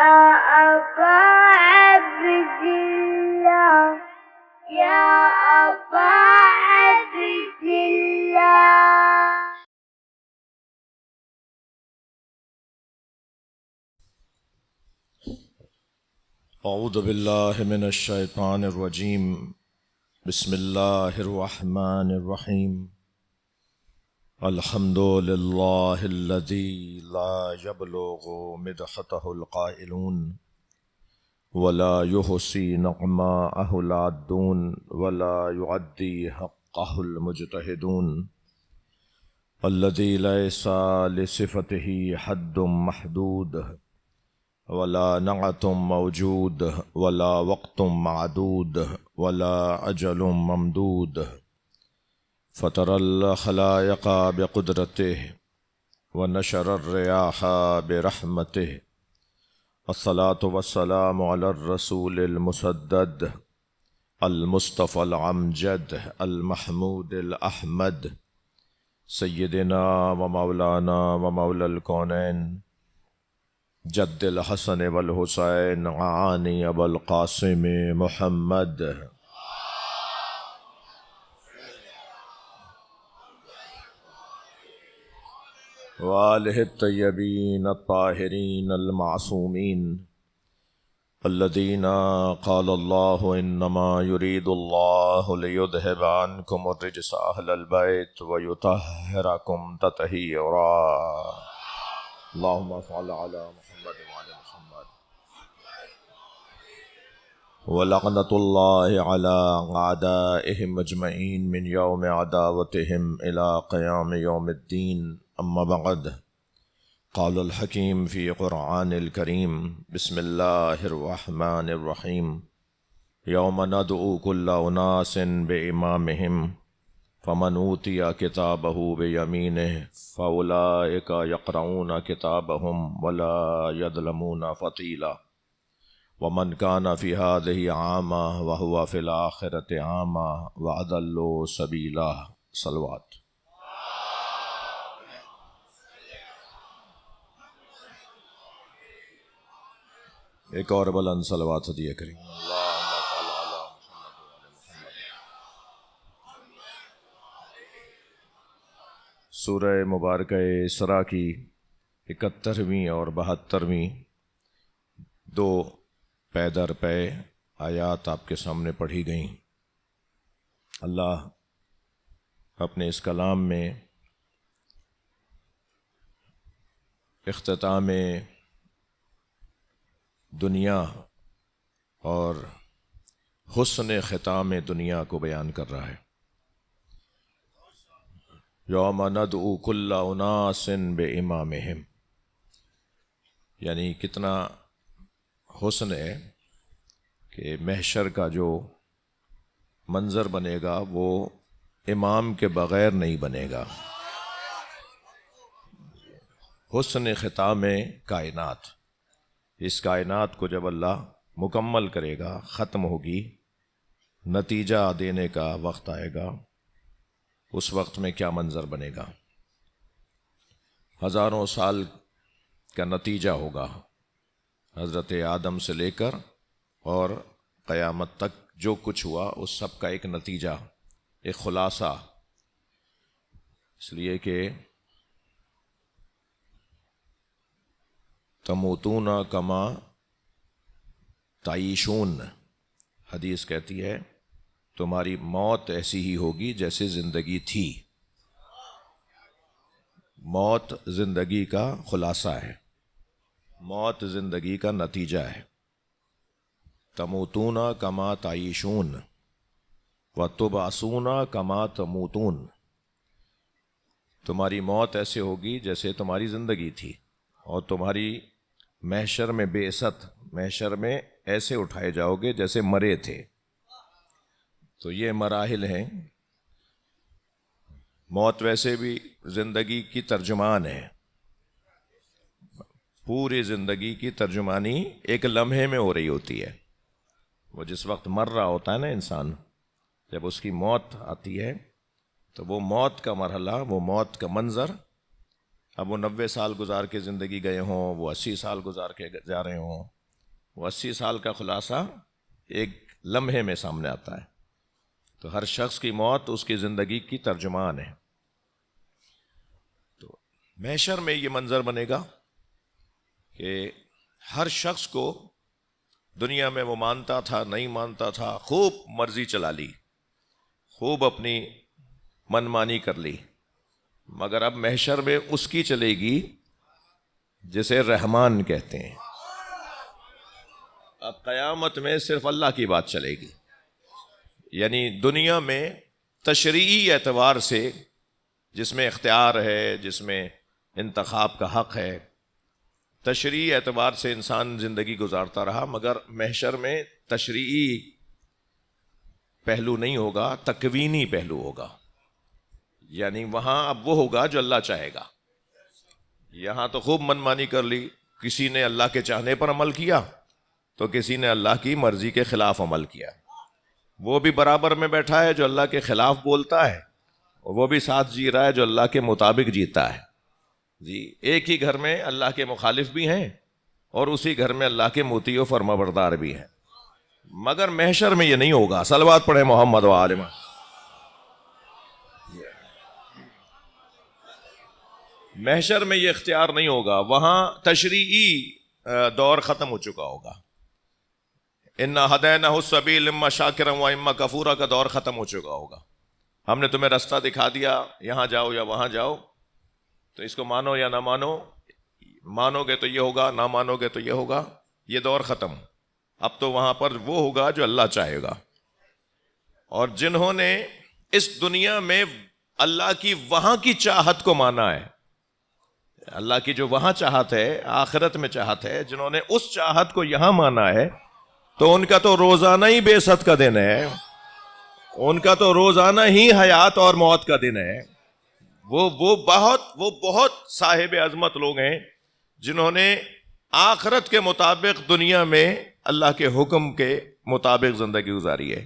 أبا عبد الله يا أبا عبد الله. اعوذ باللہ من الشیطان الرجیم بسم اللہ الرحمن الرحیم الحمد للہ الذی لا یبلغ مدحتہ القائلون ولا یحصی نعماءہ العادون ولا یعدی حقہ المجتہدون الذی لیس لصفتہ حد محدود ولا نعت موجود ولا وقت معدود ولا اجل ممدود فطر الخلائق بقدرته ونشر الرياح برحمته الصلاة والسلام على الرسول المسدد المصطفى العمجد المحمود الأحمد سيدنا ومولانا ومولى الكونين جد الحسن والحسین عانی ابو القاسم محمد وآلہ الطیبین الطاہرین المعصومین الذین قال اللہ انما يريد اللہ لیذہب عنکم الرجس اہل البیت ویطہرکم تطہیرا. اللہم صل علی محمد وعلی محمد. ولعنۃ اللہ علی اعدائہم اجمعین من یوم عداوتہم الی قیام یوم الدین. اما بعد قال الحکیم فی قرآن الکریم بسم اللہ الرحمن الرحیم یوم ندعو کل اناس بامامہم فمن اوتی کتابہ بیمینہ فاولئک یقرؤون کتابہم ولا یظلمون فتیلا ومن کان فی ہذہ اعمی وہو فی الآخرۃ اعمی واضل سبیلا. صلوات. ایک اور بلند صلوات ہدیہ کریں. سورہ مبارکہ اسراء کی 71ویں اور 72ویں دو پے در پے آیات آپ کے سامنے پڑھی گئیں. اللہ اپنے اس کلام میں اختتام دنیا اور حسن ختام دنیا کو بیان کر رہا ہے. یوم ندعو کل اناس بامامہم، یعنی کتنا حسن ہے کہ محشر کا جو منظر بنے گا وہ امام کے بغیر نہیں بنے گا. حسن ختام کائنات، اس کائنات کو جب اللہ مکمل کرے گا، ختم ہوگی، نتیجہ دینے کا وقت آئے گا، اس وقت میں کیا منظر بنے گا. ہزاروں سال کا نتیجہ ہوگا، حضرت آدم سے لے کر اور قیامت تک جو کچھ ہوا اس سب کا ایک نتیجہ، ایک خلاصہ. اس لیے کہ تموتون کما تعیشون، حدیث کہتی ہے تمہاری موت ایسی ہی ہوگی جیسے زندگی تھی. موت زندگی کا خلاصہ ہے، موت زندگی کا نتیجہ ہے. تموتون کما تعیشون وتبعثون کما تموتون، تمہاری موت ایسے ہوگی جیسے تمہاری زندگی تھی، اور تمہاری محشر میں بعثت، محشر میں ایسے اٹھائے جاؤ گے جیسے مرے تھے. تو یہ مراحل ہیں. موت ویسے بھی زندگی کی ترجمان ہے، پوری زندگی کی ترجمانی ایک لمحے میں ہو رہی ہوتی ہے. وہ جس وقت مر رہا ہوتا ہے نا انسان، جب اس کی موت آتی ہے تو وہ موت کا مرحلہ، وہ موت کا منظر اب وہ 90 سال گزار کے زندگی گئے ہوں، وہ 80 سال گزار کے جا رہے ہوں، وہ 80 سال کا خلاصہ ایک لمحے میں سامنے آتا ہے۔ تو ہر شخص کی موت اس کی زندگی کی ترجمان ہے۔ تو محشر میں یہ منظر بنے گا کہ ہر شخص کو دنیا میں وہ مانتا تھا نہیں مانتا تھا، خوب مرضی چلا لی، خوب اپنی من مانی کر لی، مگر اب محشر میں اس کی چلے گی جسے رحمان کہتے ہیں۔ اب قیامت میں صرف اللہ کی بات چلے گی، یعنی دنیا میں تشریعی اعتبار سے جس میں اختیار ہے، جس میں انتخاب کا حق ہے، تشریعی اعتبار سے انسان زندگی گزارتا رہا، مگر محشر میں تشریعی پہلو نہیں ہوگا، تکوینی پہلو ہوگا، یعنی وہاں اب وہ ہوگا جو اللہ چاہے گا۔ یہاں تو خوب من مانی کر لی، کسی نے اللہ کے چاہنے پر عمل کیا تو کسی نے اللہ کی مرضی کے خلاف عمل کیا، وہ بھی برابر میں بیٹھا ہے جو اللہ کے خلاف بولتا ہے، اور وہ بھی ساتھ جی رہا ہے جو اللہ کے مطابق جیتا ہے۔ جی ایک ہی گھر میں اللہ کے مخالف بھی ہیں اور اسی گھر میں اللہ کے مطیع و فرمانبردار بھی ہیں، مگر محشر میں یہ نہیں ہوگا۔ صلوات پڑھیں محمد و آل محمد۔ محشر میں یہ اختیار نہیں ہوگا، وہاں تشریعی دور ختم ہو چکا ہوگا۔ انا ہدیناہ السبیل اما شاکرا و اما کفورا کا دور ختم ہو چکا ہوگا۔ ہم نے تمہیں رستہ دکھا دیا، یہاں جاؤ یا وہاں جاؤ، تو اس کو مانو یا نہ مانو، مانو گے تو یہ ہوگا، نہ مانو گے تو یہ ہوگا، یہ دور ختم۔ اب تو وہاں پر وہ ہوگا جو اللہ چاہے گا۔ اور جنہوں نے اس دنیا میں اللہ کی وہاں کی چاہت کو مانا ہے، اللہ کی جو وہاں چاہت ہے، آخرت میں چاہت ہے، جنہوں نے اس چاہت کو یہاں مانا ہے، تو ان کا تو روزانہ ہی بعثت کا دن ہے، ان کا تو روزانہ ہی حیات اور موت کا دن ہے۔ وہ بہت صاحب عظمت لوگ ہیں جنہوں نے آخرت کے مطابق دنیا میں اللہ کے حکم کے مطابق زندگی گزاری ہے،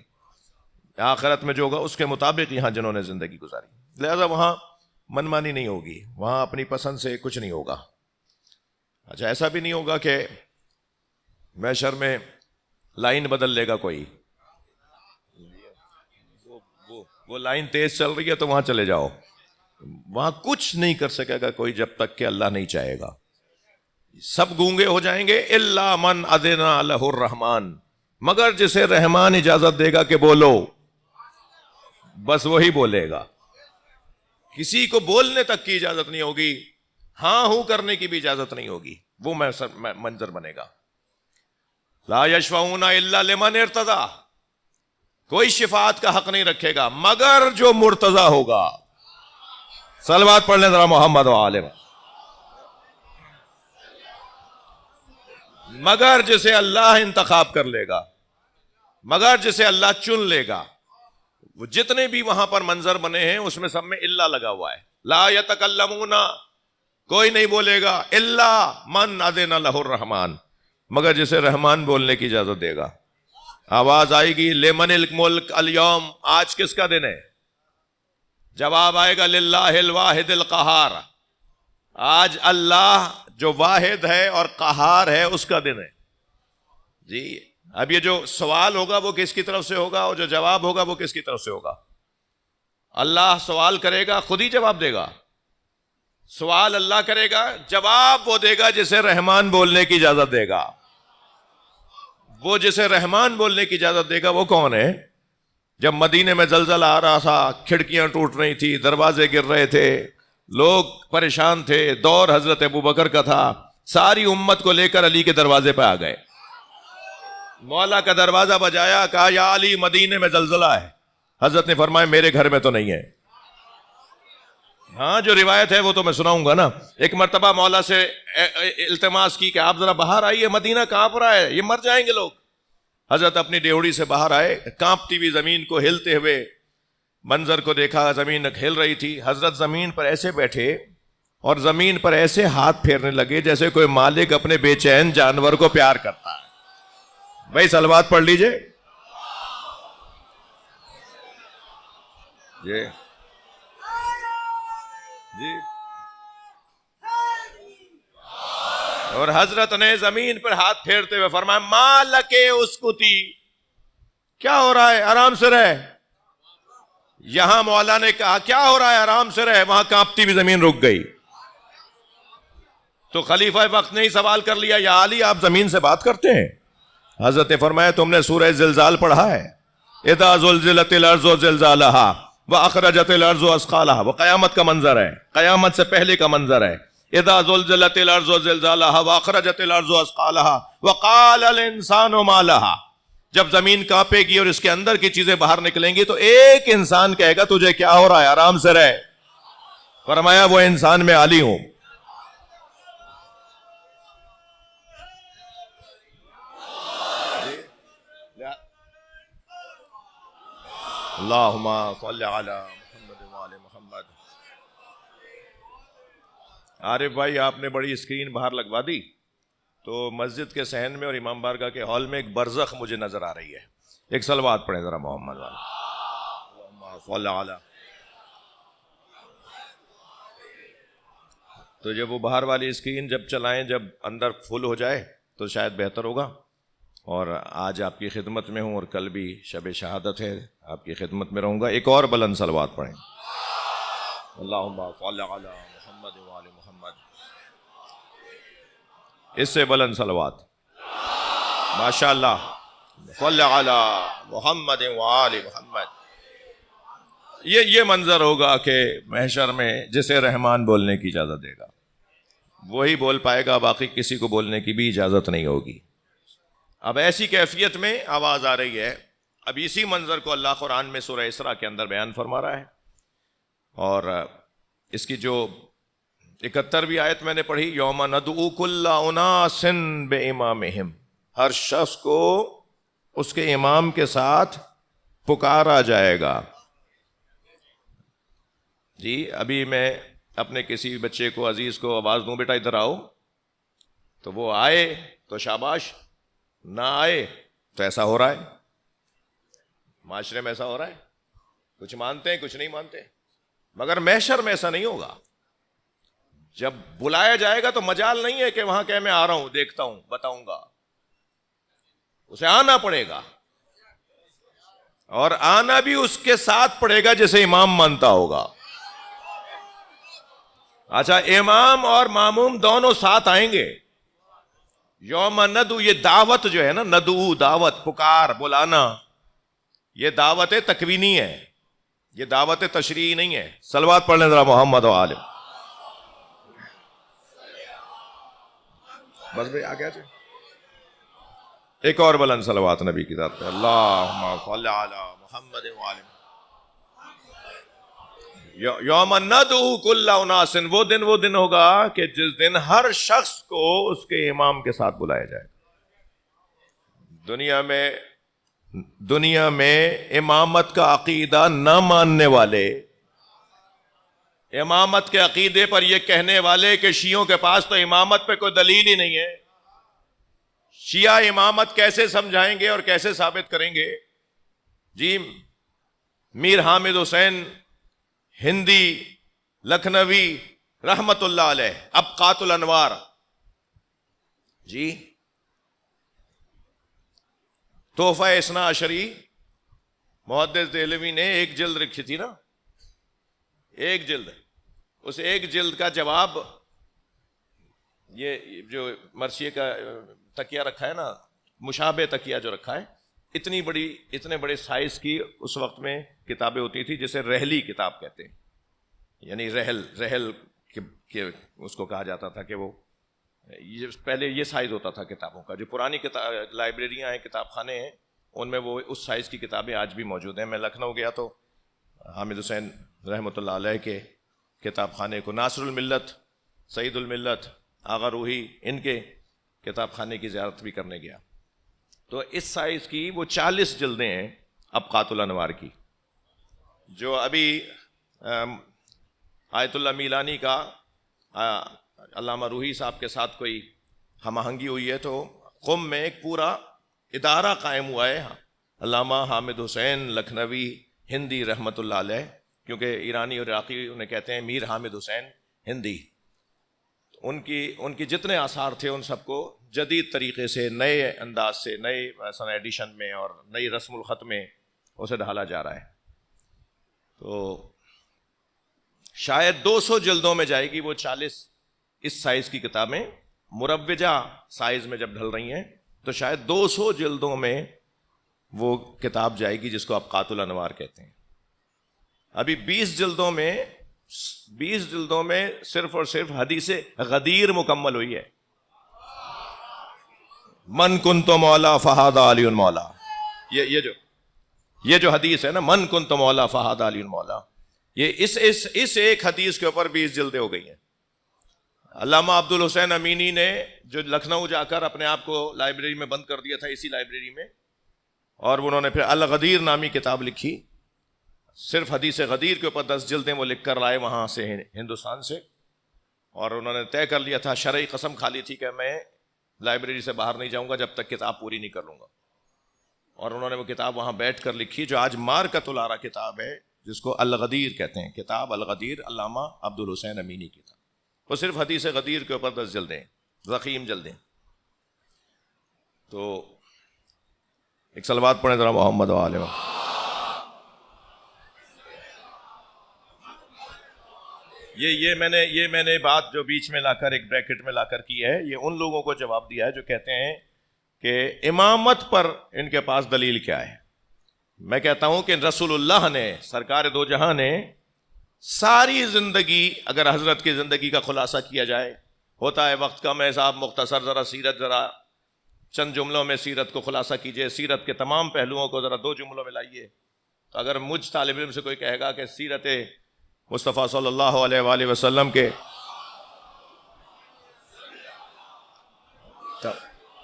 آخرت میں جو ہوگا اس کے مطابق یہاں جنہوں نے زندگی گزاری، لہذا وہاں منمانی نہیں ہوگی، وہاں اپنی پسند سے کچھ نہیں ہوگا۔ اچھا ایسا بھی نہیں ہوگا کہ محشر میں لائن بدل لے گا کوئی، وہ لائن تیز چل رہی ہے تو وہاں چلے جاؤ، وہاں کچھ نہیں کر سکے گا کوئی جب تک کہ اللہ نہیں چاہے گا۔ سب گونگے ہو جائیں گے الا من اذن لہ الرحمن، مگر جسے رحمان اجازت دے گا کہ بولو، بس وہی بولے گا۔ کسی کو بولنے تک کی اجازت نہیں ہوگی، ہاں ہوں کرنے کی بھی اجازت نہیں ہوگی، وہ منظر بنے گا۔ لا یشفعون الا لمن ارتضی، کوئی شفاعت کا حق نہیں رکھے گا مگر جو مرتضی ہوگا۔ صلوات پڑھ لیں ذرا محمد و آل محمد۔ مگر جسے اللہ انتخاب کر لے گا، مگر جسے اللہ چن لے گا۔ وہ جتنے بھی وہاں پر منظر بنے ہیں اس میں سب میں الا لگا ہوا ہے۔ لا یتکلمون، کوئی نہیں بولے گا، الا من اذن لہ الرحمن، مگر جسے رحمان بولنے کی اجازت دے گا۔ آواز آئے گی لمن الملک اليوم، آج کس کا دن ہے؟ جواب آئے گا للہ الواحد القہار، آج اللہ جو واحد ہے اور قہار ہے اس کا دن ہے۔ جی اب یہ جو سوال ہوگا وہ کس کی طرف سے ہوگا اور جو جواب ہوگا وہ کس کی طرف سے ہوگا؟ اللہ سوال کرے گا، خود ہی جواب دے گا۔ سوال اللہ کرے گا، جواب وہ دے گا جسے رحمان بولنے کی اجازت دے گا۔ وہ جسے رحمان بولنے کی اجازت دے گا وہ کون ہے؟ جب مدینے میں زلزلہ آ رہا تھا، کھڑکیاں ٹوٹ رہی تھی، دروازے گر رہے تھے، لوگ پریشان تھے، دور حضرت ابوبکر کا تھا، ساری امت کو لے کر علی کے دروازے پہ آ گئے، مولا کا دروازہ بجایا، کہا یا علی مدینے میں زلزلہ ہے۔ حضرت نے فرمایا میرے گھر میں تو نہیں ہے۔ ہاں جو روایت ہے وہ تو میں سناؤں گا نا۔ ایک مرتبہ مولا سے التماس کی کہ آپ ذرا باہر آئیے، مدینہ کانپ رہا ہے، یہ مر جائیں گے لوگ۔ حضرت اپنی ڈیوڑی سے باہر آئے، کانپتی ہوئی زمین کو ہلتے ہوئے منظر کو دیکھا، زمین ہل رہی تھی۔ حضرت زمین پر ایسے بیٹھے اور زمین پر ایسے ہاتھ پھیرنے لگے جیسے کوئی مالک اپنے بے چین جانور کو پیار کرتا ہے۔ بھائی صلوات پڑھ لیجئے جی جی۔ اور حضرت نے زمین پر ہاتھ پھیرتے ہوئے فرمایا مالک اسکتی، کیا ہو رہا ہے، آرام سے رہ. یہاں مولا نے کہا کیا ہو رہا ہے، آرام سے رہ، وہاں کانپتی بھی زمین رک گئی. تو خلیفہ وقت نے ہی سوال کر لیا یا علی آپ زمین سے بات کرتے ہیں؟ حضرت نے فرمایا تم نے سورہ زلزال پڑھا ہے؟ اذا زلزلت الارض زلزالہا واخرجت الارض اثقالہا، وہ قیامت کا منظر ہے، قیامت سے پہلے کا منظر ہے. اذا زلزلت الارض زلزالہا واخرجت الارض اثقالہا وقال الانسان ما لہا، جب زمین کانپے گی اور اس کے اندر کی چیزیں باہر نکلیں گی تو ایک انسان کہے گا تجھے کیا ہو رہا ہے، آرام سے رہ. فرمایا وہ انسان میں علی ہوں. اللہم صلی علی محمد وآل محمد. عارف بھائی آپ نے بڑی اسکرین باہر لگوا دی تو مسجد کے صحن میں اور امام بارگاہ کے ہال میں ایک برزخ مجھے نظر آ رہی ہے. ایک صلوات پڑھیں ذرا محمد والا. اللہم صلی علی. تو جب وہ باہر والی اسکرین جب چلائیں، جب اندر فل ہو جائے تو شاید بہتر ہوگا. اور آج آپ کی خدمت میں ہوں اور کل بھی شب شہادت ہے، آپ کی خدمت میں رہوں گا. ایک اور بلند صلوات پڑھیں. اللہم صلی علی محمد وآل محمد. اس سے بلند صلوات. ماشاءاللہ. صلی علی محمد وآل محمد. یہ منظر ہوگا کہ محشر میں جسے رحمان بولنے کی اجازت دے گا وہی بول پائے گا، باقی کسی کو بولنے کی بھی اجازت نہیں ہوگی. اب ایسی کیفیت میں آواز آ رہی ہے. اب اسی منظر کو اللہ قرآن میں سورہ اسراء کے اندر بیان فرما رہا ہے. اور اس کی جو 71ویں آیت میں نے پڑھی، یوم ندعو کل اناس بامامہم، ہر شخص کو اس کے امام کے ساتھ پکارا جائے گا. جی ابھی میں اپنے کسی بچے کو، عزیز کو آواز دوں بیٹا ادھر آؤ، تو وہ آئے تو شاباش، نہ آئے تو ایسا ہو رہا ہے معاشرے میں، ایسا ہو رہا ہے. کچھ مانتے ہیں کچھ نہیں مانتے. مگر محشر میں ایسا نہیں ہوگا. جب بلایا جائے گا تو مجال نہیں ہے کہ وہاں کہ میں آ رہا ہوں، دیکھتا ہوں، بتاؤں گا. اسے آنا پڑے گا، اور آنا بھی اس کے ساتھ پڑے گا جسے امام مانتا ہوگا. اچھا امام اور ماموم دونوں ساتھ آئیں گے. یوم ندعو، یہ دعوت جو ہے نا، ندعو دعوت، پکار، بلانا، یہ دعوت تکوینی ہے، یہ دعوت تشریعی نہیں ہے. صلوات پڑھ لیں ذرا محمد و آل. بس بھائی آگے آجائے. ایک اور بلند صلوات نبی کی ذات پہ. اللہم صلی علی محمد و آل. یوم ندعو کل اناس، وہ دن ہوگا کہ جس دن ہر شخص کو اس کے امام کے ساتھ بلایا جائے. دنیا میں امامت کا عقیدہ نہ ماننے والے، امامت کے عقیدے پر یہ کہنے والے کہ شیعوں کے پاس تو امامت پہ کوئی دلیل ہی نہیں ہے، شیعہ امامت کیسے سمجھائیں گے اور کیسے ثابت کریں گے. جی میر حامد حسین ہندی لکھنوی رحمت اللہ علیہ، ابقات الانوار، جی تحفہ اثنا عشری محدث دہلوی نے ایک جلد رکھی تھی نا، ایک جلد. اس ایک جلد کا جواب، یہ جو مرثیے کا تکیہ رکھا ہے نا، مشابہ تکیہ جو رکھا ہے، اتنے بڑے سائز کی اس وقت میں کتابیں ہوتی تھی جسے رحلی کتاب کہتے ہیں. یعنی رحل اس کو کہا جاتا تھا کہ وہ پہلے یہ سائز ہوتا تھا کتابوں کا. جو پرانی لائبریریاں ہیں، کتاب خانے ہیں، ان میں وہ اس سائز کی کتابیں آج بھی موجود ہیں. میں لکھنؤ گیا تو حامد حسین رحمۃ اللہ علیہ کے کتاب خانے کو، ناصر الملت، سعید الملت، آغا روحی، ان کے کتاب خانے کی زیارت بھی کرنے گیا. تو اس سائز کی وہ 40 جلدیں ہیں ابقات الانوار کی، جو ابھی آیت اللہ میلانی کا علامہ روحی صاحب کے ساتھ کوئی ہم آہنگی ہوئی ہے تو قم میں ایک پورا ادارہ قائم ہوا ہے، علامہ حامد حسین لکھنوی ہندی رحمت اللہ علیہ، کیونکہ ایرانی اور عراقی انہیں کہتے ہیں میر حامد حسین ہندی. ان کی جتنے آثار تھے ان سب کو جدید طریقے سے، نئے انداز سے، نئے مثلا ایڈیشن میں اور نئی رسم الخط میں اسے ڈھالا جا رہا ہے. تو شاید 200 جلدوں میں جائے گی وہ 40 اس سائز کی کتابیں مروجہ سائز میں جب ڈھل رہی ہیں تو شاید 200 جلدوں میں وہ کتاب جائے گی جس کو آپ قات الانوار کہتے ہیں. ابھی 20 جلدوں میں صرف اور صرف حدیث غدیر مکمل ہوئی ہے. من کنت مولا فہذا علی مولا، یہ جو حدیث ہے نا، من کنت مولا فہذا علی مولا، یہ اس ایک حدیث کے اوپر 20 جلدیں ہو گئی ہیں. علامہ عبد الحسین امینی نے جو لکھنؤ جا کر اپنے آپ کو لائبریری میں بند کر دیا تھا، اسی لائبریری میں، اور انہوں نے پھر الغدیر نامی کتاب لکھی. صرف حدیث غدیر کے اوپر 10 جلدیں وہ لکھ کر لائے وہاں سے، ہندوستان سے. اور انہوں نے طے کر لیا تھا، شرعی قسم کھا لی تھی کہ میں لائبریری سے باہر نہیں جاؤں گا جب تک کتاب پوری نہیں کر لوں گا. اور انہوں نے وہ کتاب وہاں بیٹھ کر لکھی جو آج مارکۃ الارا کتاب ہے، جس کو الغدیر کہتے ہیں. کتاب الغدیر علامہ عبد الحسین امینی کی تھا. وہ صرف حدیث غدیر کے اوپر 10 جلدیں، ضخیم جلدیں. تو ایک صلوات پڑھیں ذرا محمد و آلہ. یہ میں نے بات جو بیچ میں لا کر ایک بریکٹ میں لا کر کی ہے، یہ ان لوگوں کو جواب دیا ہے جو کہتے ہیں کہ امامت پر ان کے پاس دلیل کیا ہے. میں کہتا ہوں کہ رسول اللہ نے، سرکار دو جہاں نے ساری زندگی، اگر حضرت کی زندگی کا خلاصہ کیا جائے، ہوتا ہے وقت کم ہے صاحب، مختصر ذرا چند جملوں میں سیرت کو خلاصہ کیجئے، سیرت کے تمام پہلوؤں کو ذرا 2 جملوں میں لائیے. تو اگر مجھ طالب علم سے کوئی کہے گا کہ سیرت مصطفیٰ صلی اللہ علیہ وآلہ وسلم کے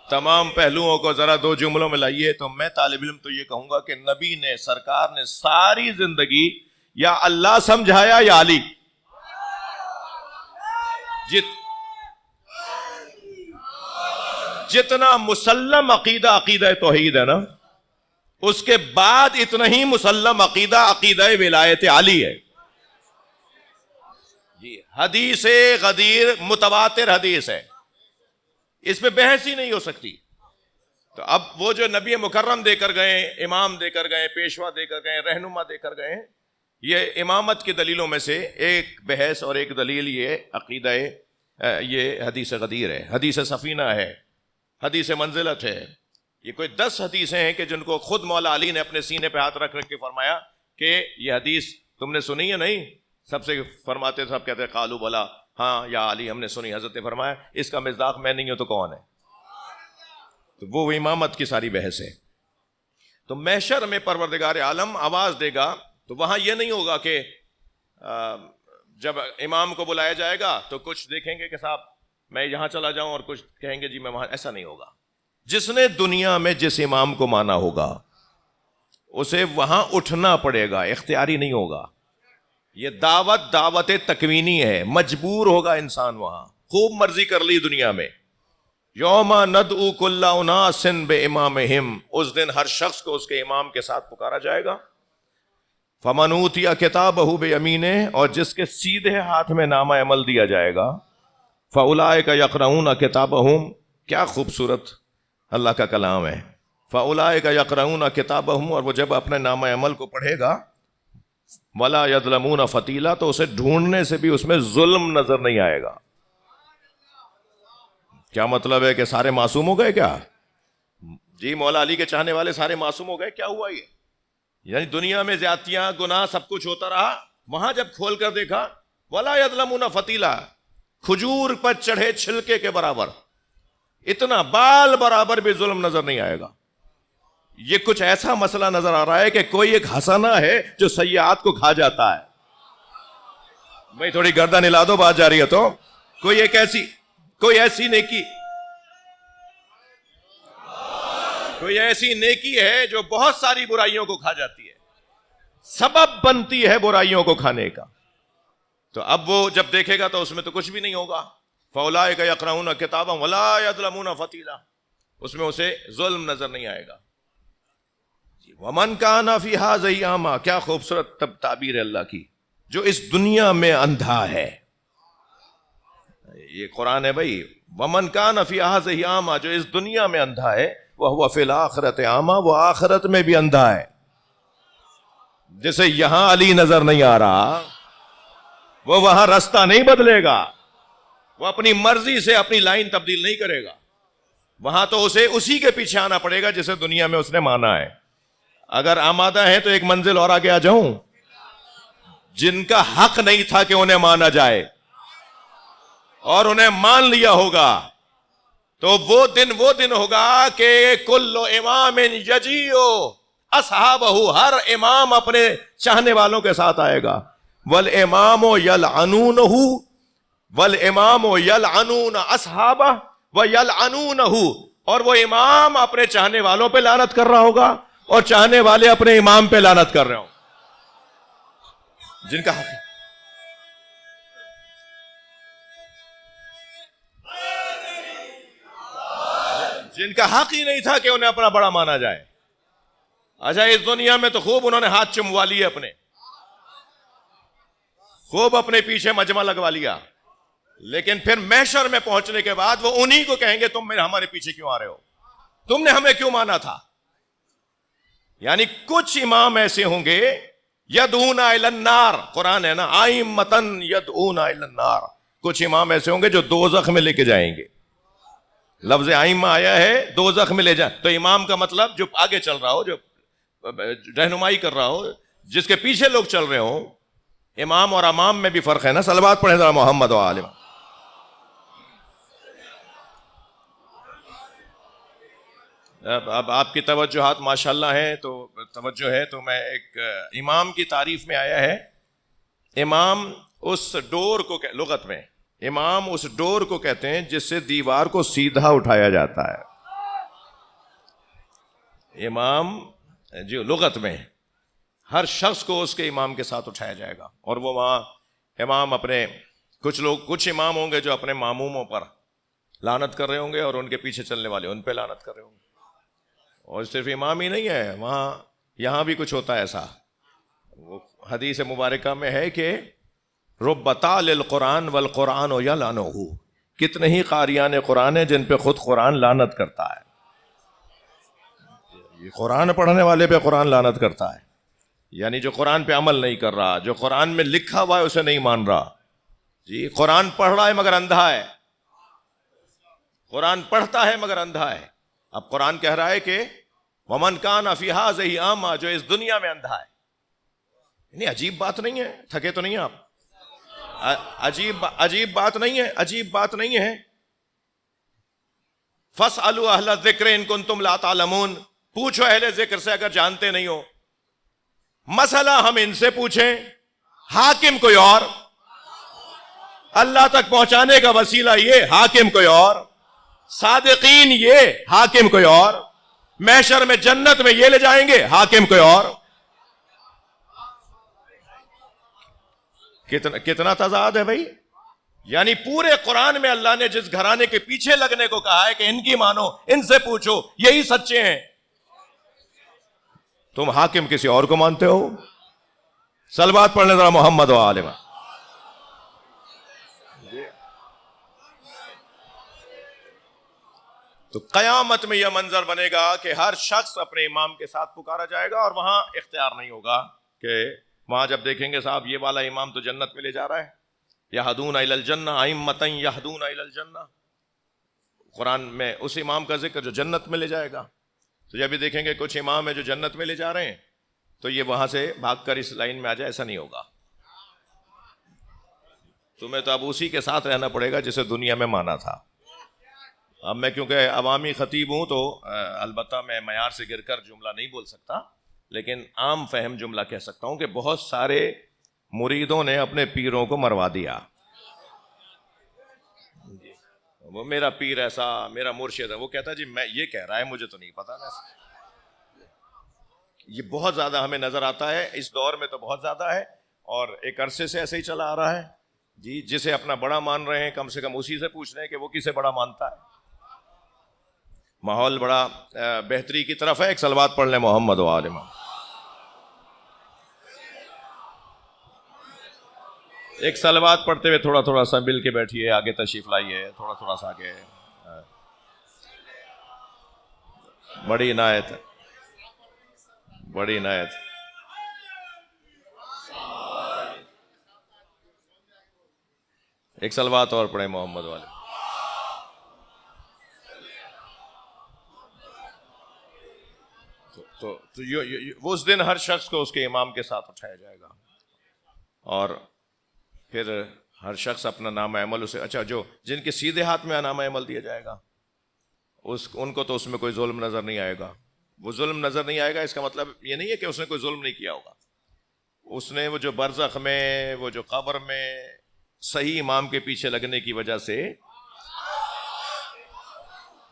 تمام پہلوؤں کو ذرا 2 جملوں میں لائیے، تو میں طالب علم تو یہ کہوں گا کہ نبی نے، سرکار نے ساری زندگی یا اللہ سمجھایا یا علی. جتنا مسلم عقیدہ توحید ہے نا، اس کے بعد اتنا ہی مسلم عقیدہ ولایت علی ہے. جی، حدیث غدیر متواتر حدیث ہے، اس پہ بحث ہی نہیں ہو سکتی. تو اب وہ جو نبی مکرم دے کر گئے، امام دے کر گئے، پیشوا دے کر گئے، رہنما دے کر گئے، یہ امامت کی دلیلوں میں سے ایک بحث اور ایک دلیل یہ عقیدہ یہ حدیث غدیر ہے، حدیث سفینہ ہے، حدیث منزلت ہے. یہ کوئی 10 حدیثیں ہیں کہ جن کو خود مولا علی نے اپنے سینے پہ ہاتھ رکھ کے فرمایا کہ یہ حدیث تم نے سنی ہے؟ نہیں. سب سے فرماتے، سب کہتے قالو بلا، ہاں یا علی ہم نے سنی. حضرت نے فرمایا اس کا مصداق میں نہیں ہوں تو کون ہے؟ تو وہ امامت کی ساری بحث ہے. تو محشر میں پروردگار عالم آواز دے گا تو وہاں یہ نہیں ہوگا کہ جب امام کو بلایا جائے گا تو کچھ دیکھیں گے کہ صاحب میں یہاں چلا جاؤں، اور کچھ کہیں گے جی میں وہاں. ایسا نہیں ہوگا. جس نے دنیا میں جس امام کو مانا ہوگا اسے وہاں اٹھنا پڑے گا، اختیاری نہیں ہوگا. یہ دعوت تکوینی ہے، مجبور ہوگا انسان. وہاں خوب مرضی کر لی دنیا میں. یوم ندعو کل اناس بامامہم، اس دن ہر شخص کو اس کے امام کے ساتھ پکارا جائے گا. فمن اوتی کتابہ بیمینہ، اور جس کے سیدھے ہاتھ میں نامہ عمل دیا جائے گا. فاولئک یقرؤون کتابہم، کیا خوبصورت اللہ کا کلام ہے. فاولئک یقرؤون کتابہم، اور وہ جب اپنے نامہ عمل کو پڑھے گا، ولا یظلمون فتیلا، تو اسے ڈھونڈنے سے بھی اس میں ظلم نظر نہیں آئے گا. کیا مطلب ہے کہ سارے معصوم ہو گئے کیا؟ جی مولا علی کے چاہنے والے سارے معصوم ہو گئے؟ کیا ہوا یہ؟ یعنی دنیا میں زیادتیاں، گناہ سب کچھ ہوتا رہا، وہاں جب کھول کر دیکھا ولا یظلمون فتیلا، کھجور پر چڑھے چھلکے کے برابر، اتنا بال برابر بھی ظلم نظر نہیں آئے گا. یہ کچھ ایسا مسئلہ نظر آ رہا ہے کہ کوئی ایک حسنہ ہے جو سیئات کو کھا جاتا ہے. بھئی تھوڑی گردن ہلا دو، بات جاری ہے. تو کوئی ایسی نیکی ہے جو بہت ساری برائیوں کو کھا جاتی ہے، سبب بنتی ہے برائیوں کو کھانے کا. تو اب وہ جب دیکھے گا تو اس میں تو کچھ بھی نہیں ہوگا. فاولئک یقرؤون کتابہم ولا یظلمون فتیلا، اس میں اسے ظلم نظر نہیں آئے گا. ومن کان فی ھذہ اعمی، کیا خوبصورت تعبیر ہے اللہ کی. جو اس دنیا میں اندھا ہے، یہ قرآن ہے بھائی. ومن کان فی ھذہ اعمیٰ، جو اس دنیا میں اندھا ہے، وہو فی الآخرۃ اعمیٰ، وہ آخرت میں بھی اندھا ہے. جسے یہاں علی نظر نہیں آ رہا، وہ وہاں رستہ نہیں بدلے گا، وہ اپنی مرضی سے اپنی لائن تبدیل نہیں کرے گا. وہاں تو اسے اسی کے پیچھے آنا پڑے گا جسے دنیا میں اس نے مانا ہے. اگر آمادہ ہے تو ایک منزل اور آگے آ جاؤں. جن کا حق نہیں تھا کہ انہیں مانا جائے اور انہیں مان لیا ہوگا، تو وہ دن ہوگا کہ کل امام یجیء اصحابہ، ہر امام اپنے چاہنے والوں کے ساتھ آئے گا. والامام یلعنونہ، والامام یلعنون اصحابہ ویلعنونہ، اور وہ امام اپنے چاہنے والوں پہ لعنت کر رہا ہوگا اور چاہنے والے اپنے امام پہ لعنت کر رہے ہوں. جن کا حق ہی نہیں تھا کہ انہیں اپنا بڑا مانا جائے. اچھا، اس دنیا میں تو خوب انہوں نے ہاتھ چموا لیے اپنے، خوب اپنے پیچھے مجمع لگوا لیا، لیکن پھر محشر میں پہنچنے کے بعد وہ انہی کو کہیں گے تم ہمارے پیچھے کیوں آ رہے ہو، تم نے ہمیں کیوں مانا تھا. یعنی کچھ امام ایسے ہوں گے یدعون الی النار، قرآن ہے نا، ائمۃ یدعون الی النار. کچھ امام ایسے ہوں گے جو دوزخ میں لے کے جائیں گے. لفظ ائمہ آیا ہے دوزخ میں لے جائیں، تو امام کا مطلب جو آگے چل رہا ہو، جو رہنمائی کر رہا ہو، جس کے پیچھے لوگ چل رہے ہوں. امام اور امام میں بھی فرق ہے نا. صلوات پڑھیں ذرا محمد و آل. اب آپ کی توجہات ماشاءاللہ ہیں، تو توجہ ہے، تو میں ایک امام کی تعریف میں آیا ہے. امام اس ڈور کو، لغت میں امام اس ڈور کو کہتے ہیں جس سے دیوار کو سیدھا اٹھایا جاتا ہے. امام جو لغت میں ہر شخص کو اس کے امام کے ساتھ اٹھایا جائے گا، اور وہ وہاں امام اپنے، کچھ امام ہوں گے جو اپنے ماموموں پر لعنت کر رہے ہوں گے اور ان کے پیچھے چلنے والے ان پہ لعنت کر رہے ہوں گے. اور صرف امام ہی نہیں ہے، وہاں یہاں بھی کچھ ہوتا ہے ایسا. وہ حدیث مبارکہ میں ہے کہ رب تال القرآن والقرآن یلعنہ، کتنے ہی قاریان قرآن ہیں جن پہ خود قرآن لعنت کرتا ہے. یہ قرآن پڑھنے والے پہ قرآن لعنت کرتا ہے، یعنی جو قرآن پہ عمل نہیں کر رہا، جو قرآن میں لکھا ہوا ہے اسے نہیں مان رہا. جی، قرآن پڑھ رہا ہے مگر اندھا ہے، قرآن پڑھتا ہے مگر اندھا ہے. اب قرآن کہہ رہا ہے کہ ومن کان فی ھذہ اعمیٰ، جو اس دنیا میں اندھا ہے. نہیں عجیب بات نہیں ہے؟ تھکے تو نہیں آپ؟ عجیب بات نہیں ہے، عجیب بات نہیں ہے. فاسألوا اہل الذکر ان کنتم لا تعلمون، پوچھو اہل ذکر سے اگر جانتے نہیں ہو. مسئلہ ہم ان سے پوچھیں، حاکم کوئی اور، اللہ تک پہنچانے کا وسیلہ یہ، حاکم کوئی اور، صادقین یہ، حاکم کوئی اور، محشر میں جنت میں یہ لے جائیں گے، حاکم کوئی اور. کتنا تضاد ہے بھائی. یعنی پورے قرآن میں اللہ نے جس گھرانے کے پیچھے لگنے کو کہا ہے کہ ان کی مانو، ان سے پوچھو، یہی سچے ہیں. تم حاکم کسی اور کو مانتے ہو. صلوات پڑھنے ذرا محمد و آل. تو قیامت میں یہ منظر بنے گا کہ ہر شخص اپنے امام کے ساتھ پکارا جائے گا، اور وہاں اختیار نہیں ہوگا کہ وہاں جب دیکھیں گے صاحب یہ والا امام تو جنت میں لے جا رہا ہے، یہدون الی الجنہ ائمۃ یہدون الی الجنہ، قرآن میں اس امام کا ذکر جو جنت میں لے جائے گا. تو جب بھی دیکھیں گے کچھ امام ہیں جو جنت میں لے جا رہے ہیں، تو یہ وہاں سے بھاگ کر اس لائن میں آ جائے، ایسا نہیں ہوگا. تمہیں تو اب اسی کے ساتھ رہنا پڑے گا جسے دنیا میں مانا تھا. اب میں کیونکہ عوامی خطیب ہوں تو البتہ میں معیار سے گر کر جملہ نہیں بول سکتا، لیکن عام فہم جملہ کہہ سکتا ہوں کہ بہت سارے مریدوں نے اپنے پیروں کو مروا دیا. وہ میرا پیر ایسا، میرا مرشد ہے، وہ کہتا جی میں یہ کہہ رہا ہے، مجھے تو نہیں پتا نا. یہ بہت زیادہ ہمیں نظر آتا ہے اس دور میں، تو بہت زیادہ ہے، اور ایک عرصے سے ایسے ہی چلا آ رہا ہے. جی، جسے اپنا بڑا مان رہے ہیں کم سے کم اسی سے پوچھ رہے ہیں کہ وہ کسے بڑا مانتا ہے. ماحول بڑا بہتری کی طرف ہے. ایک صلوات پڑھ لیں محمد و آل. ایک صلوات پڑھتے ہوئے تھوڑا تھوڑا سا مل کے بیٹھیے، آگے تشریف لائیے، تھوڑا تھوڑا سا آگے. بڑی عنایت ہے، بڑی عنایت. ایک صلوات اور پڑھیں محمد والے. تو اس دن ہر شخص کو اس کے امام کے ساتھ اٹھایا جائے گا، اور پھر ہر شخص اپنا نام عمل اسے، اچھا جو جن کے سیدھے ہاتھ میں نام عمل دیا جائے گا ان کو تو اس میں کوئی ظلم نظر نہیں آئے گا. وہ ظلم نظر نہیں آئے گا اس کا مطلب یہ نہیں ہے کہ اس نے کوئی ظلم نہیں کیا ہوگا. اس نے وہ جو برزخ میں، وہ جو قبر میں صحیح امام کے پیچھے لگنے کی وجہ سے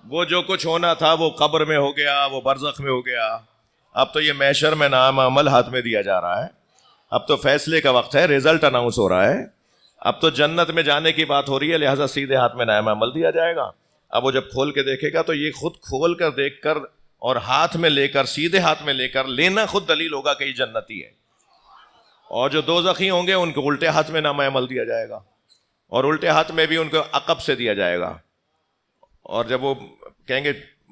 وہ جو کچھ ہونا تھا وہ قبر میں ہو گیا، وہ برزخ میں ہو گیا. اب تو یہ محشر میں نام عمل ہاتھ میں دیا جا رہا ہے. اب تو فیصلے کا وقت ہے، ریزلٹ اناؤنس ہو رہا ہے. اب تو جنت میں جانے کی بات ہو رہی ہے، لہٰذا سیدھے ہاتھ میں نام عمل دیا جائے گا. اب وہ جب کھول کے دیکھے گا تو یہ خود کھول کر دیکھ کر اور ہاتھ میں لے کر، سیدھے ہاتھ میں لے کر لینا خود دلیل ہوگا کہ یہ جنتی ہے. اور جو دوزخی ہوں گے ان کو الٹے ہاتھ میں نام عمل دیا جائے گا، اور الٹے ہاتھ میں بھی ان کو عقب سے دیا جائے گا. اور جب وہ کہیں گے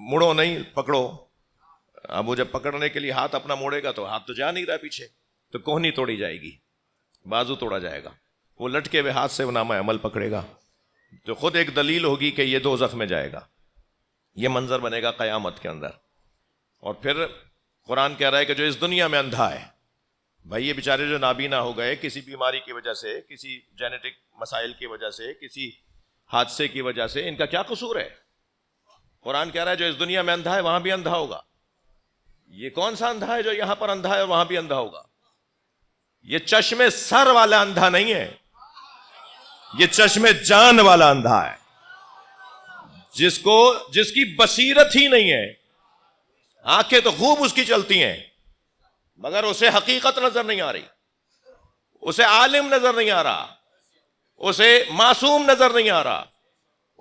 مڑو نہیں پکڑو، اب وہ جب پکڑنے کے لیے ہاتھ اپنا موڑے گا تو ہاتھ تو جا نہیں رہا پیچھے، تو کوہنی توڑی جائے گی، بازو توڑا جائے گا. وہ لٹکے ہوئے ہاتھ سے وہ نامہ عمل پکڑے گا، تو خود ایک دلیل ہوگی کہ یہ دوزخ میں جائے گا. یہ منظر بنے گا قیامت کے اندر. اور پھر قرآن کہہ رہا ہے کہ جو اس دنیا میں اندھا ہے، بھائی یہ بیچارے جو نابینا ہو گئے کسی بیماری کی وجہ سے، کسی جینیٹک مسائل کی وجہ سے، کسی حادثے کی وجہ سے، ان کا کیا قصور ہے؟ قرآن کہہ رہا ہے جو اس دنیا میں اندھا ہے وہاں بھی اندھا ہوگا. یہ کون سا اندھا ہے جو یہاں پر اندھا ہے اور وہاں بھی اندھا ہوگا؟ یہ چشمے سر والا اندھا نہیں ہے، یہ چشمے جان والا اندھا ہے، جس کی بصیرت ہی نہیں ہے. آنکھیں تو خوب اس کی چلتی ہیں مگر اسے حقیقت نظر نہیں آ رہی، اسے عالم نظر نہیں آ رہا، اسے معصوم نظر نہیں آ رہا،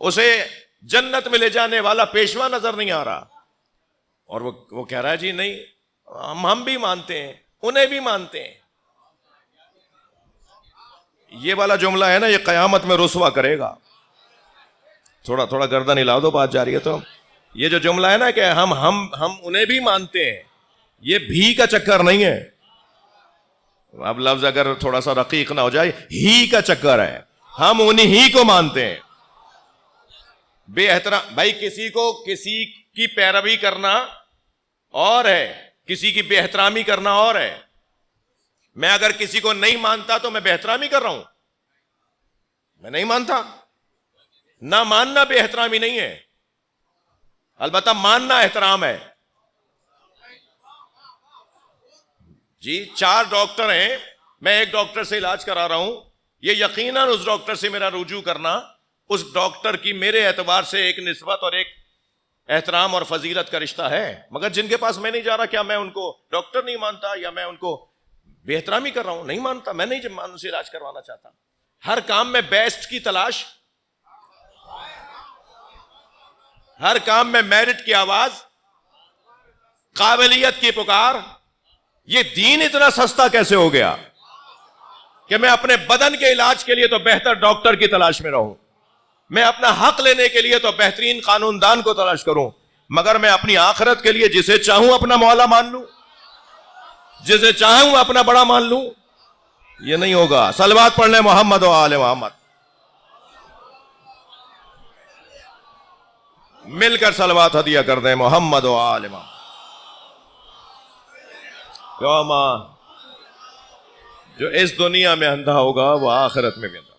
اسے جنت میں لے جانے والا پیشوا نظر نہیں آ رہا. اور وہ کہہ رہا ہے جی نہیں، ہم بھی مانتے ہیں، انہیں بھی مانتے ہیں. یہ والا جملہ ہے نا، یہ قیامت میں رسوا کرے گا. تھوڑا تھوڑا گردن ہلا دو، بات جاری ہے. تو یہ جو جملہ ہے نا کہ ہم انہیں بھی مانتے ہیں، یہ بھی کا چکر نہیں ہے. اب لفظ اگر تھوڑا سا رقیق نہ ہو جائے، ہی کا چکر ہے. ہم انہیں ہی کو مانتے ہیں. بے احترام بھائی، کسی کی پیروی کرنا اور ہے، کسی کی بے احترامی کرنا اور ہے. میں اگر کسی کو نہیں مانتا تو میں بے احترامی کر رہا ہوں؟ میں نہیں مانتا. نہ ماننا بے احترامی نہیں ہے، البتہ ماننا احترام ہے. جی 4 ڈاکٹر ہیں، میں ایک ڈاکٹر سے علاج کرا رہا ہوں، یہ یقیناً اس ڈاکٹر سے میرا رجوع کرنا، اس ڈاکٹر کی میرے اعتبار سے ایک نسبت اور ایک احترام اور فضیلت کا رشتہ ہے. مگر جن کے پاس میں نہیں جا رہا، کیا میں ان کو ڈاکٹر نہیں مانتا یا میں ان کو بے احترامی کر رہا ہوں؟ نہیں مانتا. میں نہیں ان سے علاج کروانا چاہتا. ہر کام میں بیسٹ کی تلاش، ہر کام میں میرٹ کی آواز، قابلیت کی پکار. یہ دین اتنا سستا کیسے ہو گیا کہ میں اپنے بدن کے علاج کے لیے تو بہتر ڈاکٹر کی تلاش میں رہوں، میں اپنا حق لینے کے لیے تو بہترین قانون دان کو تلاش کروں، مگر میں اپنی آخرت کے لیے جسے چاہوں اپنا مولا مان لوں، جسے چاہوں اپنا بڑا مان لوں؟ یہ نہیں ہوگا. صلوات پڑھ لیں محمد و آل محمد. مل کر صلوات ہدیہ کر دیں محمد و آل محمد. جو اس دنیا میں اندھا ہوگا وہ آخرت میں بھی اندھا.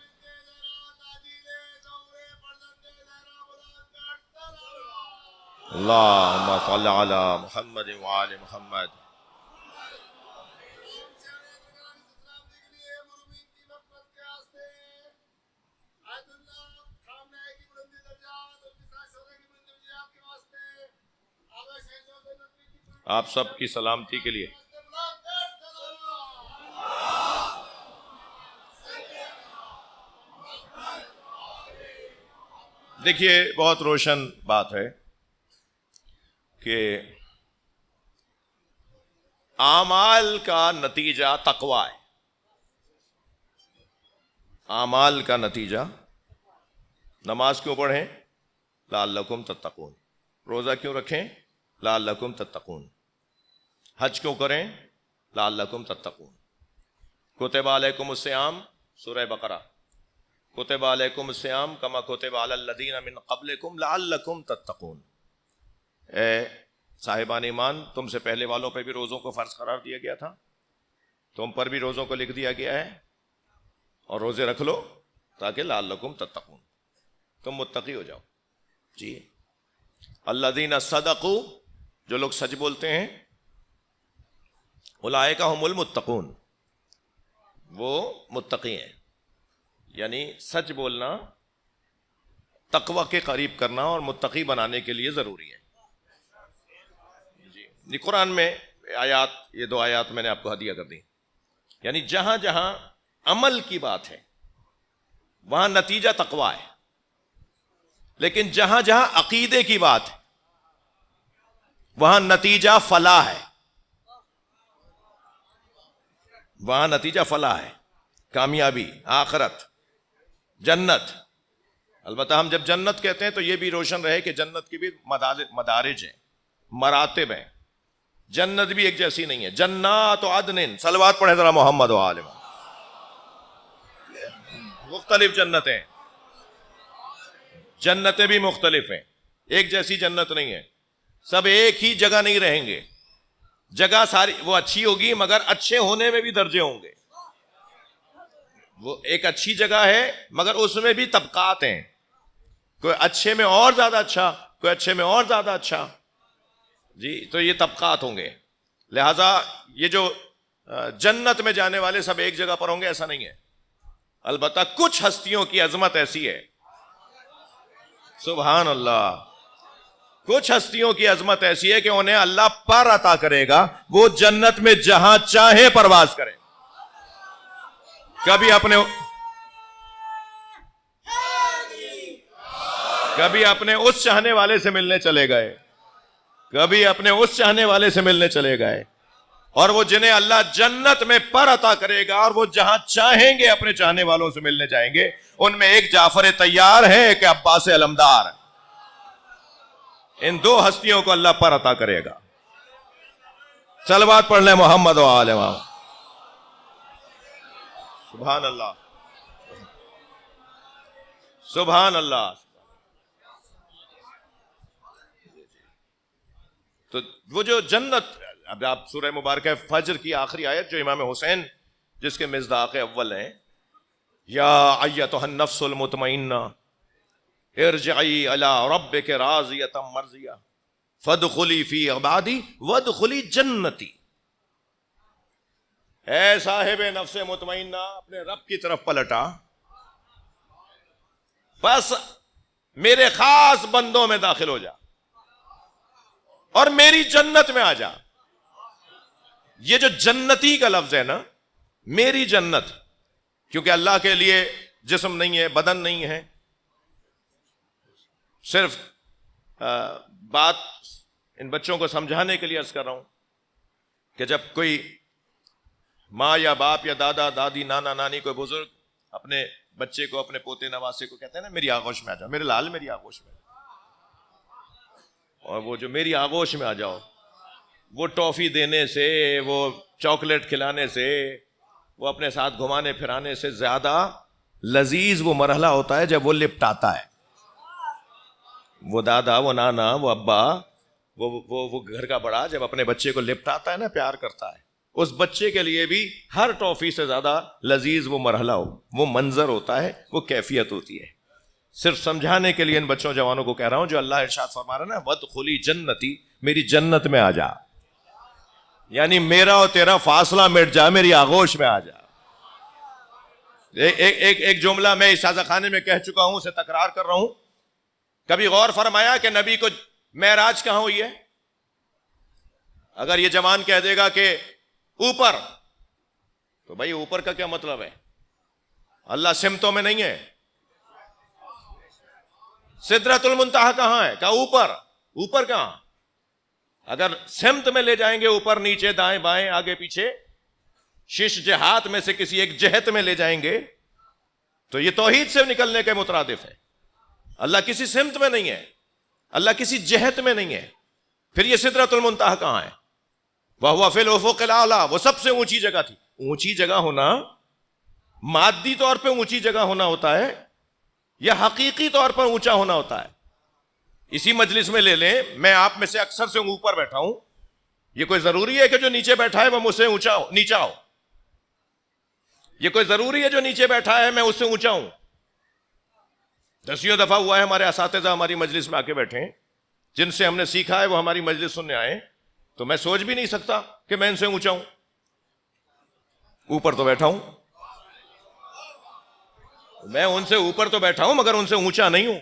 اللہم صل علی محمد و آل محمد. آپ سب کی سلامتی کے لیے دیکھیے، بہت روشن بات ہے کہ اعمال کا نتیجہ تقویٰ ہے. اعمال کا نتیجہ. نماز کیوں پڑھیں؟ لعلکم تتقون. روزہ کیوں رکھیں؟ لعلکم تتقون. حج کیوں کریں؟ لعلکم تتقون. کتب علیکم الصیام، سورہ بقرہ. کتب علیکم الصیام کما کتب علی الذین من قبلکم لعلکم تتقون. اے صاحبان ایمان، تم سے پہلے والوں پہ بھی روزوں کو فرض قرار دیا گیا تھا، تم پر بھی روزوں کو لکھ دیا گیا ہے، اور روزے رکھ لو تاکہ لعلکم تتقون، تم متقی ہو جاؤ. جی. الذین صدقوا، جو لوگ سچ بولتے ہیں، اولئک ھم المتقون، وہ متقی ہیں. یعنی سچ بولنا تقوی کے قریب کرنا اور متقی بنانے کے لیے ضروری ہے. جی. قرآن میں آیات، یہ 2 آیات میں نے آپ کو ہدیہ کر دی. یعنی جہاں جہاں عمل کی بات ہے وہاں نتیجہ تقوی ہے، لیکن جہاں جہاں عقیدے کی بات ہے وہاں نتیجہ فلاح ہے. وہاں نتیجہ فلاح ہے، کامیابی، آخرت، جنت. البتہ ہم جب جنت کہتے ہیں تو یہ بھی روشن رہے کہ جنت کی بھی مدارج ہیں، مراتب ہیں. جنت بھی ایک جیسی نہیں ہے. جنات عدن، صلوات پڑھیں ذرا محمد و آل محمد. مختلف جنتیں، جنتیں بھی مختلف ہیں، ایک جیسی جنت نہیں ہے. سب ایک ہی جگہ نہیں رہیں گے. جگہ ساری وہ اچھی ہوگی مگر اچھے ہونے میں بھی درجے ہوں گے. وہ ایک اچھی جگہ ہے مگر اس میں بھی طبقات ہیں، کوئی اچھے میں اور زیادہ اچھا، کوئی اچھے میں اور زیادہ اچھا. جی. تو یہ طبقات ہوں گے. لہذا یہ جو جنت میں جانے والے سب ایک جگہ پر ہوں گے ایسا نہیں ہے. البتہ کچھ ہستیوں کی عظمت ایسی ہے، سبحان اللہ، کچھ ہستیوں کی عظمت ایسی ہے کہ انہیں اللہ پر عطا کرے گا، وہ جنت میں جہاں چاہے پرواز کریں. کبھی اپنے اس چاہنے والے سے ملنے چلے گئے، کبھی اپنے اس چاہنے والے سے ملنے چلے گئے، اور وہ جنہیں اللہ جنت میں پر عطا کرے گا اور وہ جہاں چاہیں گے اپنے چاہنے والوں سے ملنے جائیں گے. ان میں ایک جعفر طیار ہے، ایک عباس علمدار. ان 2 ہستیوں کو اللہ پر عطا کرے گا. صلوات پڑھ لیں محمد و آل محمد. سبحان اللہ، سبحان اللہ. تو وہ جو جنت، اب آپ سورہ مبارکہ فجر کی آخری آیت جو امام حسین جس کے مصداق اول ہیں، یا ایتھا النفس المطمئنہ ارجعی الی ربک راضیۃ مرضیہ فادخلی فی عبادی وادخلی جنتی. اے صاحب نفس مطمئنہ، اپنے رب کی طرف پلٹا، بس میرے خاص بندوں میں داخل ہو جا اور میری جنت میں آ جا. یہ جو جنتی کا لفظ ہے نا، میری جنت، کیونکہ اللہ کے لیے جسم نہیں ہے، بدن نہیں ہے. صرف بات ان بچوں کو سمجھانے کے لیے عرض کر رہا ہوں کہ جب کوئی ماں یا باپ یا دادا دادی نانا نانی کوئی بزرگ اپنے بچے کو، اپنے پوتے نواسے کو کہتے ہیں نا میری آغوش میں آ جاؤ، میرے لال میری آغوش میں، اور وہ جو میری آغوش میں آ جاؤ، وہ ٹافی دینے سے، وہ چاکلیٹ کھلانے سے، وہ اپنے ساتھ گھمانے پھرانے سے زیادہ لذیذ وہ مرحلہ ہوتا ہے جب وہ لپٹاتا ہے. وہ دادا، وہ نانا، وہ ابا، وہ گھر کا بڑا جب اپنے بچے کو لپٹاتا ہے نا، پیار کرتا ہے، اس بچے کے لیے بھی ہر ٹافی سے زیادہ لذیذ وہ مرحلہ وہ منظر ہوتا ہے، وہ کیفیت ہوتی ہے. صرف سمجھانے کے لیے ان بچوں جوانوں کو کہہ رہا ہوں جو اللہ ارشاد فرما رہا ہے نا، وادخلی جنتی، میری جنت میں آ جا، یعنی میرا اور تیرا فاصلہ مٹ جا، میری آغوش میں آ جا. ایک جملہ میں استاذہ خانے میں کہہ چکا ہوں، اسے تکرار کر رہا ہوں. کبھی غور فرمایا کہ نبی کو معراج کہاں ہوئی ہے؟ اگر یہ جوان کہہ دے گا کہ اوپر، تو بھائی اوپر کا کیا مطلب ہے؟ اللہ سمتوں میں نہیں ہے. سدرۃ المنتہا کہاں ہے؟ کہا اوپر. اوپر کہاں؟ اگر سمت میں لے جائیں گے، اوپر نیچے دائیں بائیں آگے پیچھے، شش جہات میں سے کسی ایک جہت میں لے جائیں گے تو یہ توحید سے نکلنے کے مترادف ہے. اللہ کسی سمت میں نہیں ہے, اللہ کسی جہت میں نہیں ہے. پھر یہ سدرۃ المنتہا کہاں ہے؟ وَهُوَ فِي الْأُفُقِ الْأَعْلَىٰ, وہ سب سے اونچی جگہ تھی. اونچی جگہ ہونا مادی طور پہ اونچی جگہ ہونا ہوتا ہے یا حقیقی طور پر اونچا ہونا ہوتا ہے؟ اسی مجلس میں لے لیں, میں آپ میں سے اکثر سے اوپر بیٹھا ہوں, یہ کوئی ضروری ہے کہ جو نیچے بیٹھا ہے وہ مجھ سے نیچا ہو؟ یہ کوئی ضروری ہے جو نیچے بیٹھا ہے میں اس سے اونچا ہوں؟ دسیوں دفعہ ہوا ہے ہمارے اساتذہ ہماری مجلس میں آ کے بیٹھے ہیں, جن سے ہم نے سیکھا ہے وہ ہماری مجلس سننے آئے, تو میں سوچ بھی نہیں سکتا کہ میں ان سے اونچا ہوں. اوپر تو بیٹھا ہوں, میں ان سے اوپر تو بیٹھا ہوں مگر ان سے اونچا نہیں ہوں.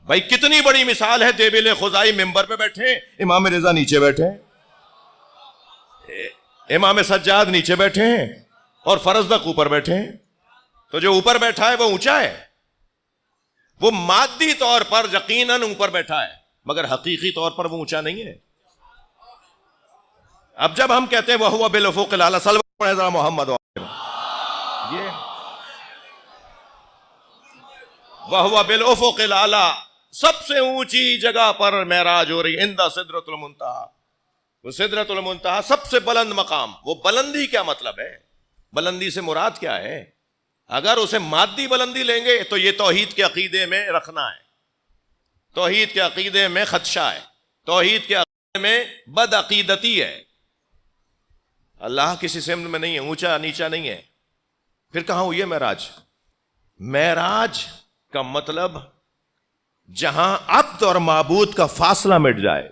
بھائی کتنی بڑی مثال ہے, دیبل خزائی ممبر پہ بیٹھے, امام رضا نیچے بیٹھے ہیں, امام سجاد نیچے بیٹھے ہیں اور فرزدق اوپر بیٹھے ہیں. تو جو اوپر بیٹھا ہے وہ اونچا ہے, وہ مادی طور پر یقیناً اوپر بیٹھا ہے مگر حقیقی طور پر وہ اونچا نہیں ہے. اب جب ہم کہتے ہیں وَهُوَ بِالْأُفُقِ الْأَعْلَىٰ, صلوات پڑھیں ذرا محمد یہ وَهُوَ بِالْأُفُقِ الْأَعْلَىٰ, سب سے اونچی جگہ پر معراج ہو رہی ہے, عند سدرۃ المنتہا. وہ سدرۃ المنتہا سب سے بلند مقام. وہ بلندی کیا مطلب ہے؟ بلندی سے مراد کیا ہے؟ اگر اسے مادی بلندی لیں گے تو یہ توحید کے عقیدے میں رکھنا ہے, توحید کے عقیدے میں خدشہ ہے, توحید کے عقیدے میں بد عقیدتی ہے. اللہ کسی سمت میں نہیں ہے, اونچا نیچا نہیں ہے. پھر کہاں ہوئی ہے معراج؟ معراج کا مطلب جہاں عبد اور معبود کا فاصلہ مٹ جائے,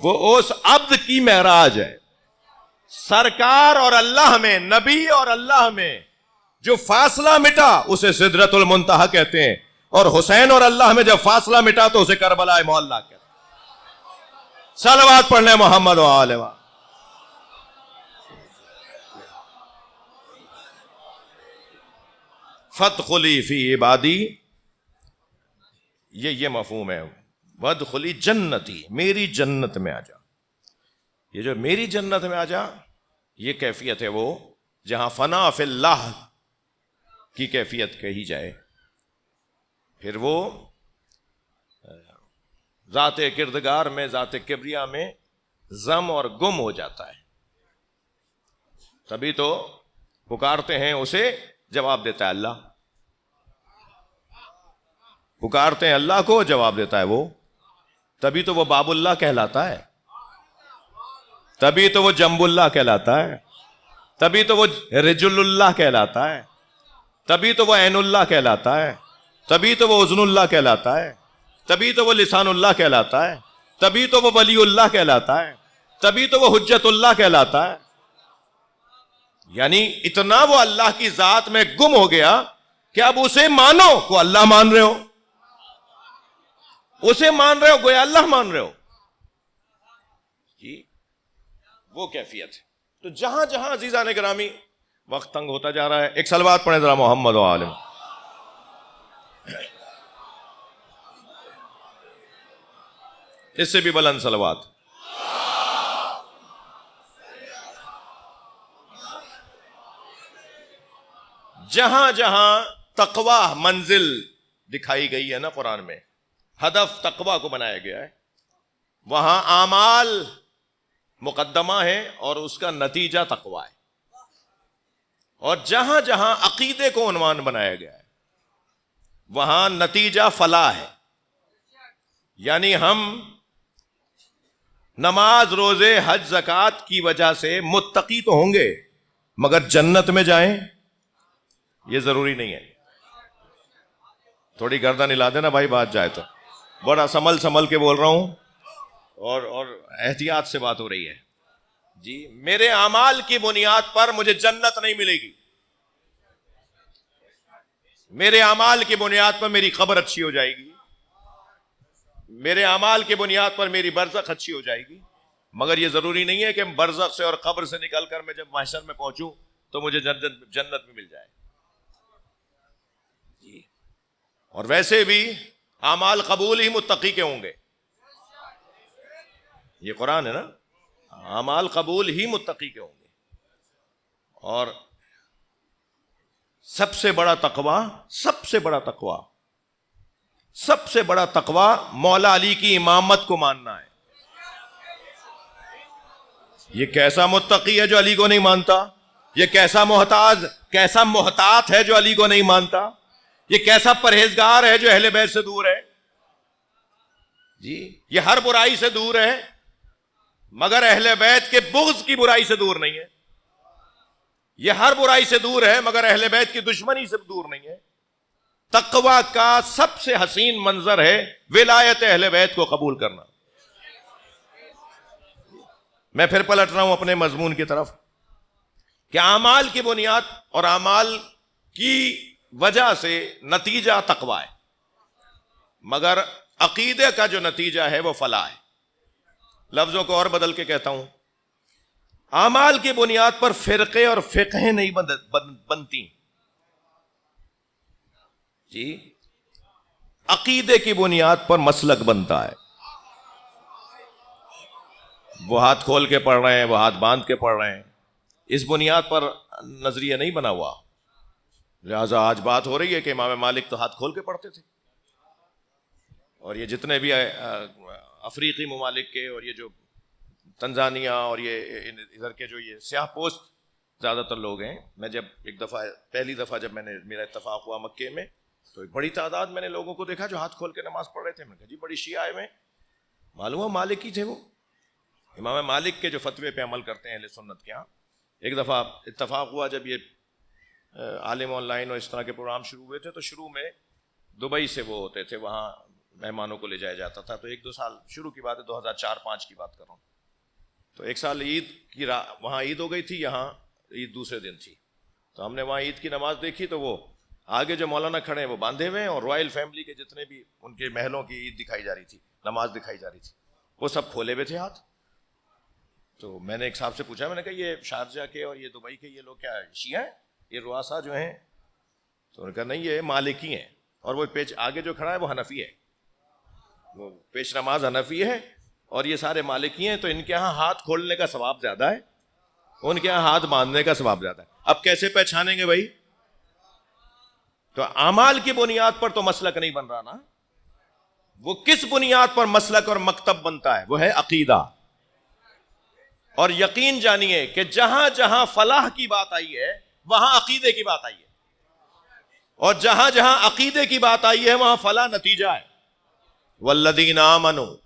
وہ اس عبد کی معراج ہے. سرکار اور اللہ میں, نبی اور اللہ میں جو فاصلہ مٹا اسے سدرۃ المنتہا کہتے ہیں, اور حسین اور اللہ میں جب فاصلہ مٹا تو اسے کربلا معلیٰ کہتے ہیں. صلوات پڑھنے محمد و آلہ وسلم. فادخلی فی عبادی, یہ مفہوم ہے. وادخلی جنتی, میری جنت میں آ جا. یہ جو میری جنت میں آ جا, یہ کیفیت ہے وہ جہاں فنا فی اللہ کی کیفیت کہی جائے. پھر وہ ذات کردگار میں, ذات کبریا میں ضم اور گم ہو جاتا ہے. تبھی تو پکارتے ہیں اسے, جواب دیتا ہے اللہ. پکارتے ہیں اللہ کو, جواب دیتا ہے وہ. تبھی تو وہ باب اللہ کہلاتا ہے, تبھی تو وہ جنب اللہ کہلاتا ہے, تبھی تو وہ رجل اللہ کہلاتا ہے, تبھی تو وہ عین اللہ کہلاتا ہے, تبھی تو وہ اذن اللہ کہلاتا ہے, تبھی تو وہ لسان اللہ کہلاتا ہے, تبھی تو وہ ولی اللہ کہلاتا ہے, تبھی تو وہ حجت اللہ کہلاتا ہے. یعنی اتنا وہ اللہ کی ذات میں گم ہو گیا کہ اب اسے مانو کو اللہ مان رہے ہو, اسے مان رہے ہو گویا اللہ مان رہے ہو. جی وہ کیفیت ہے. تو جہاں جہاں عزیزان گرامی وقت تنگ ہوتا جا رہا ہے, ایک صلوات پڑھیں ذرا محمد و آلہ. اس سے بھی بلند صلوات. جہاں جہاں تقوی منزل دکھائی گئی ہے نا قرآن میں, ہدف تقوی کو بنایا گیا ہے, وہاں اعمال مقدمہ ہے اور اس کا نتیجہ تقوی ہے. اور جہاں جہاں عقیدے کو عنوان بنایا گیا ہے وہاں نتیجہ فلاح ہے. یعنی ہم نماز, روزے, حج, زکوٰۃ کی وجہ سے متقی تو ہوں گے مگر جنت میں جائیں یہ ضروری نہیں ہے. تھوڑی گردن ہلا دینا بھائی, بات جائے تو. بڑا سنبھل کے بول رہا ہوں اور احتیاط سے بات ہو رہی ہے. جی میرے اعمال کی بنیاد پر مجھے جنت نہیں ملے گی, میرے اعمال کی بنیاد پر میری قبر اچھی ہو جائے گی, میرے اعمال کی بنیاد پر میری برزخ اچھی ہو جائے گی, مگر یہ ضروری نہیں ہے کہ برزخ سے اور قبر سے نکل کر میں جب محشر میں پہنچوں تو مجھے جنت میں مل جائے. جی اور ویسے بھی اعمال قبول ہی متقی کے ہوں گے. یہ قرآن ہے نا, اعمال قبول ہی متقی کے ہوں گے. اور سب سے بڑا تقوی، سب سے بڑا تقوی، سب سے بڑا تقوی مولا علی کی امامت کو ماننا ہے۔ یہ کیسا متقی ہے جو علی کو نہیں مانتا؟ یہ کیسا محتاط ہے جو علی کو نہیں مانتا؟ یہ کیسا پرہیزگار ہے جو اہل بیت سے دور ہے؟ جی یہ ہر برائی سے دور ہے مگر اہل بیت کے بغض کی برائی سے دور نہیں ہے۔ یہ ہر برائی سے دور ہے مگر اہل بیت کی دشمنی سے دور نہیں ہے۔ تقوی کا سب سے حسین منظر ہے ولایت اہل بیت کو قبول کرنا۔ میں پھر پلٹ رہا ہوں اپنے مضمون کی طرف کہ اعمال کی بنیاد اور اعمال کی وجہ سے نتیجہ تقوی ہے، مگر عقیدے کا جو نتیجہ ہے وہ فلاح ہے۔ لفظوں کو اور بدل کے کہتا ہوں، اعمال کی بنیاد پر فرقے اور فقہیں نہیں بنتی جی، عقیدے کی بنیاد پر مسلک بنتا ہے۔ وہ ہاتھ کھول کے پڑھ رہے ہیں، وہ ہاتھ باندھ کے پڑھ رہے ہیں، اس بنیاد پر نظریہ نہیں بنا ہوا۔ لہذا آج بات ہو رہی ہے کہ امام مالک تو ہاتھ کھول کے پڑھتے تھے، اور یہ جتنے بھی افریقی ممالک کے اور یہ جو تنزانیہ اور یہ ادھر کے جو یہ سیاہ پوست زیادہ تر لوگ ہیں، میں جب پہلی دفعہ جب میں نے میرا اتفاق ہوا مکے میں تو ایک بڑی تعداد میں نے لوگوں کو دیکھا جو ہاتھ کھول کے نماز پڑھ رہے تھے۔ میں کہا جی بڑی شیعہ میں، معلوم ہوا مالک ہی تھے وہ، امام مالک کے جو فتوے پہ عمل کرتے ہیں اہل سنت کے ہاں۔ ایک دفعہ اتفاق ہوا جب یہ عالم آن لائن اور اس طرح کے پروگرام شروع ہوئے تھے تو شروع میں دبئی سے وہ ہوتے تھے، وہاں مہمانوں کو لے جایا جاتا تھا۔ تو ایک دو سال شروع کی بات ہے، 2004-05 کی بات کر رہا ہوں۔ تو ایک سال عید کی وہاں عید ہو گئی تھی، یہاں عید دوسرے دن تھی، تو ہم نے وہاں عید کی نماز دیکھی تو وہ آگے جو مولانا کھڑے ہیں وہ باندھے ہوئے ہیں، اور رائل فیملی کے جتنے بھی ان کے محلوں کی عید دکھائی جا رہی تھی، نماز دکھائی جا رہی تھی، وہ سب کھولے ہوئے تھے ہاتھ۔ تو میں نے ایک صاحب سے پوچھا، میں نے کہا یہ شارجہ کے اور یہ دبئی کے یہ لوگ کیا شیعہ ہیں، یہ رؤسا جو ہیں؟ تو انہوں نے کہا نہیں یہ مالکی ہیں، اور وہ پیچ آگے جو کھڑا ہے وہ حنفی ہے، وہ پیش نماز حنفی ہے، اور یہ سارے مالکی ہیں، تو ان کے ہاں ہاتھ کھولنے کا ثواب زیادہ ہے، ان کے ہاں ہاتھ باندھنے کا ثواب زیادہ ہے۔ اب کیسے پہچانیں گے بھائی؟ تو اعمال کی بنیاد پر تو مسلک نہیں بن رہا نا، وہ کس بنیاد پر مسلک اور مکتب بنتا ہے؟ وہ ہے عقیدہ۔ اور یقین جانیے کہ جہاں جہاں فلاح کی بات آئی ہے وہاں عقیدے کی بات آئی ہے، اور جہاں جہاں عقیدے کی بات آئی ہے وہاں فلاح نتیجہ ہے۔ والذین آمنوا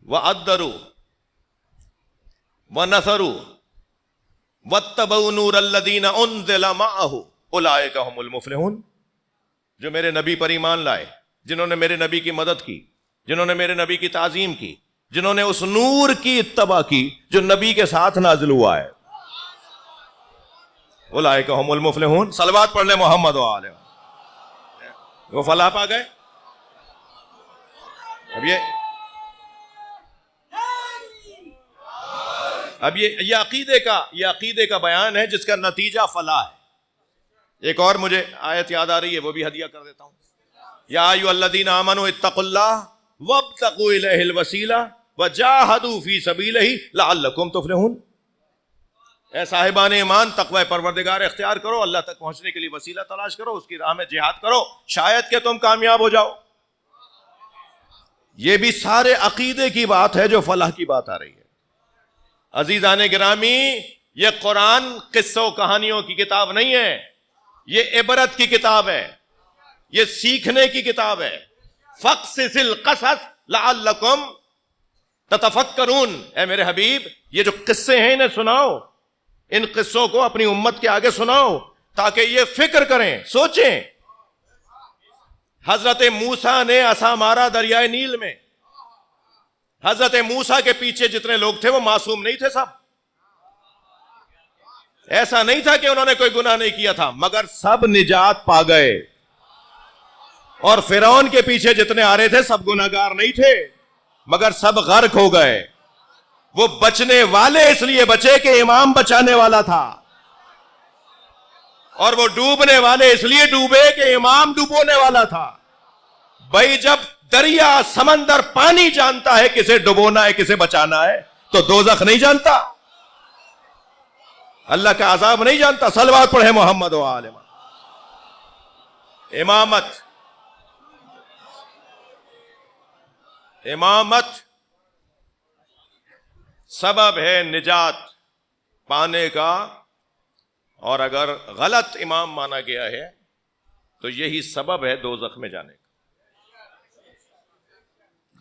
وعدروا ونصروا واتبعوا نور الذین انزل معہ اولئک هم المفلحون۔ جو میرے نبی پر ایمان لائے، جنہوں نے میرے نبی کی مدد کی، جنہوں نے میرے نبی کی تعظیم کی، جنہوں نے اس نور کی اتباع کی جو نبی کے ساتھ نازل ہوا ہے، اولئک هم المفلحون۔ صلوات پڑھ لیں محمد و آلہ، وہ فلاح پا گئے۔ اب یہ عقیدے کا بیان ہے جس کا نتیجہ فلاح ہے۔ ایک اور مجھے آیت یاد آ رہی ہے، وہ بھی ہدیہ کر دیتا ہوں۔ یا ایھا الذین آمنوا اتقوا اللہ وابتغوا الیہ الوسیلہ وجاہدوا فی سبیلہ لعلکم تفلحون۔ اے صاحبان ایمان، تقوی پروردگار اختیار کرو، اللہ تک پہنچنے کے لیے وسیلہ تلاش کرو، اس کی راہ میں جہاد کرو، شاید کہ تم کامیاب ہو جاؤ۔ یہ بھی سارے عقیدے کی بات ہے جو فلاح کی بات آ رہی ہے۔ عزیزان گرامی، یہ قرآن قصوں کہانیوں کی کتاب نہیں ہے، یہ عبرت کی کتاب ہے، یہ سیکھنے کی کتاب ہے۔ فقصص القصص لعلکم تتفکرون۔ اے میرے حبیب، یہ جو قصے ہیں انہیں سناؤ، ان قصوں کو اپنی امت کے آگے سناؤ تاکہ یہ فکر کریں، سوچیں۔ حضرت موسیٰ نے عصا مارا دریائے نیل میں، حضرت موسیٰ کے پیچھے جتنے لوگ تھے وہ معصوم نہیں تھے سب، ایسا نہیں تھا کہ انہوں نے کوئی گناہ نہیں کیا تھا، مگر سب نجات پا گئے۔ اور فرعون کے پیچھے جتنے آ رہے تھے سب گناہگار نہیں تھے، مگر سب غرق ہو گئے۔ وہ بچنے والے اس لیے بچے کہ امام بچانے والا تھا، اور وہ ڈوبنے والے اس لیے ڈوبے کہ امام ڈوبونے والا تھا۔ بھائی جب دریا، سمندر، پانی جانتا ہے کسے ڈبونا ہے کسے بچانا ہے تو دوزخ نہیں جانتا؟ اللہ کا عذاب نہیں جانتا؟ صلوات پڑھے محمد و آل محمد۔ امامت سبب ہے نجات پانے کا، اور اگر غلط امام مانا گیا ہے تو یہی سبب ہے دوزخ میں جانے کا۔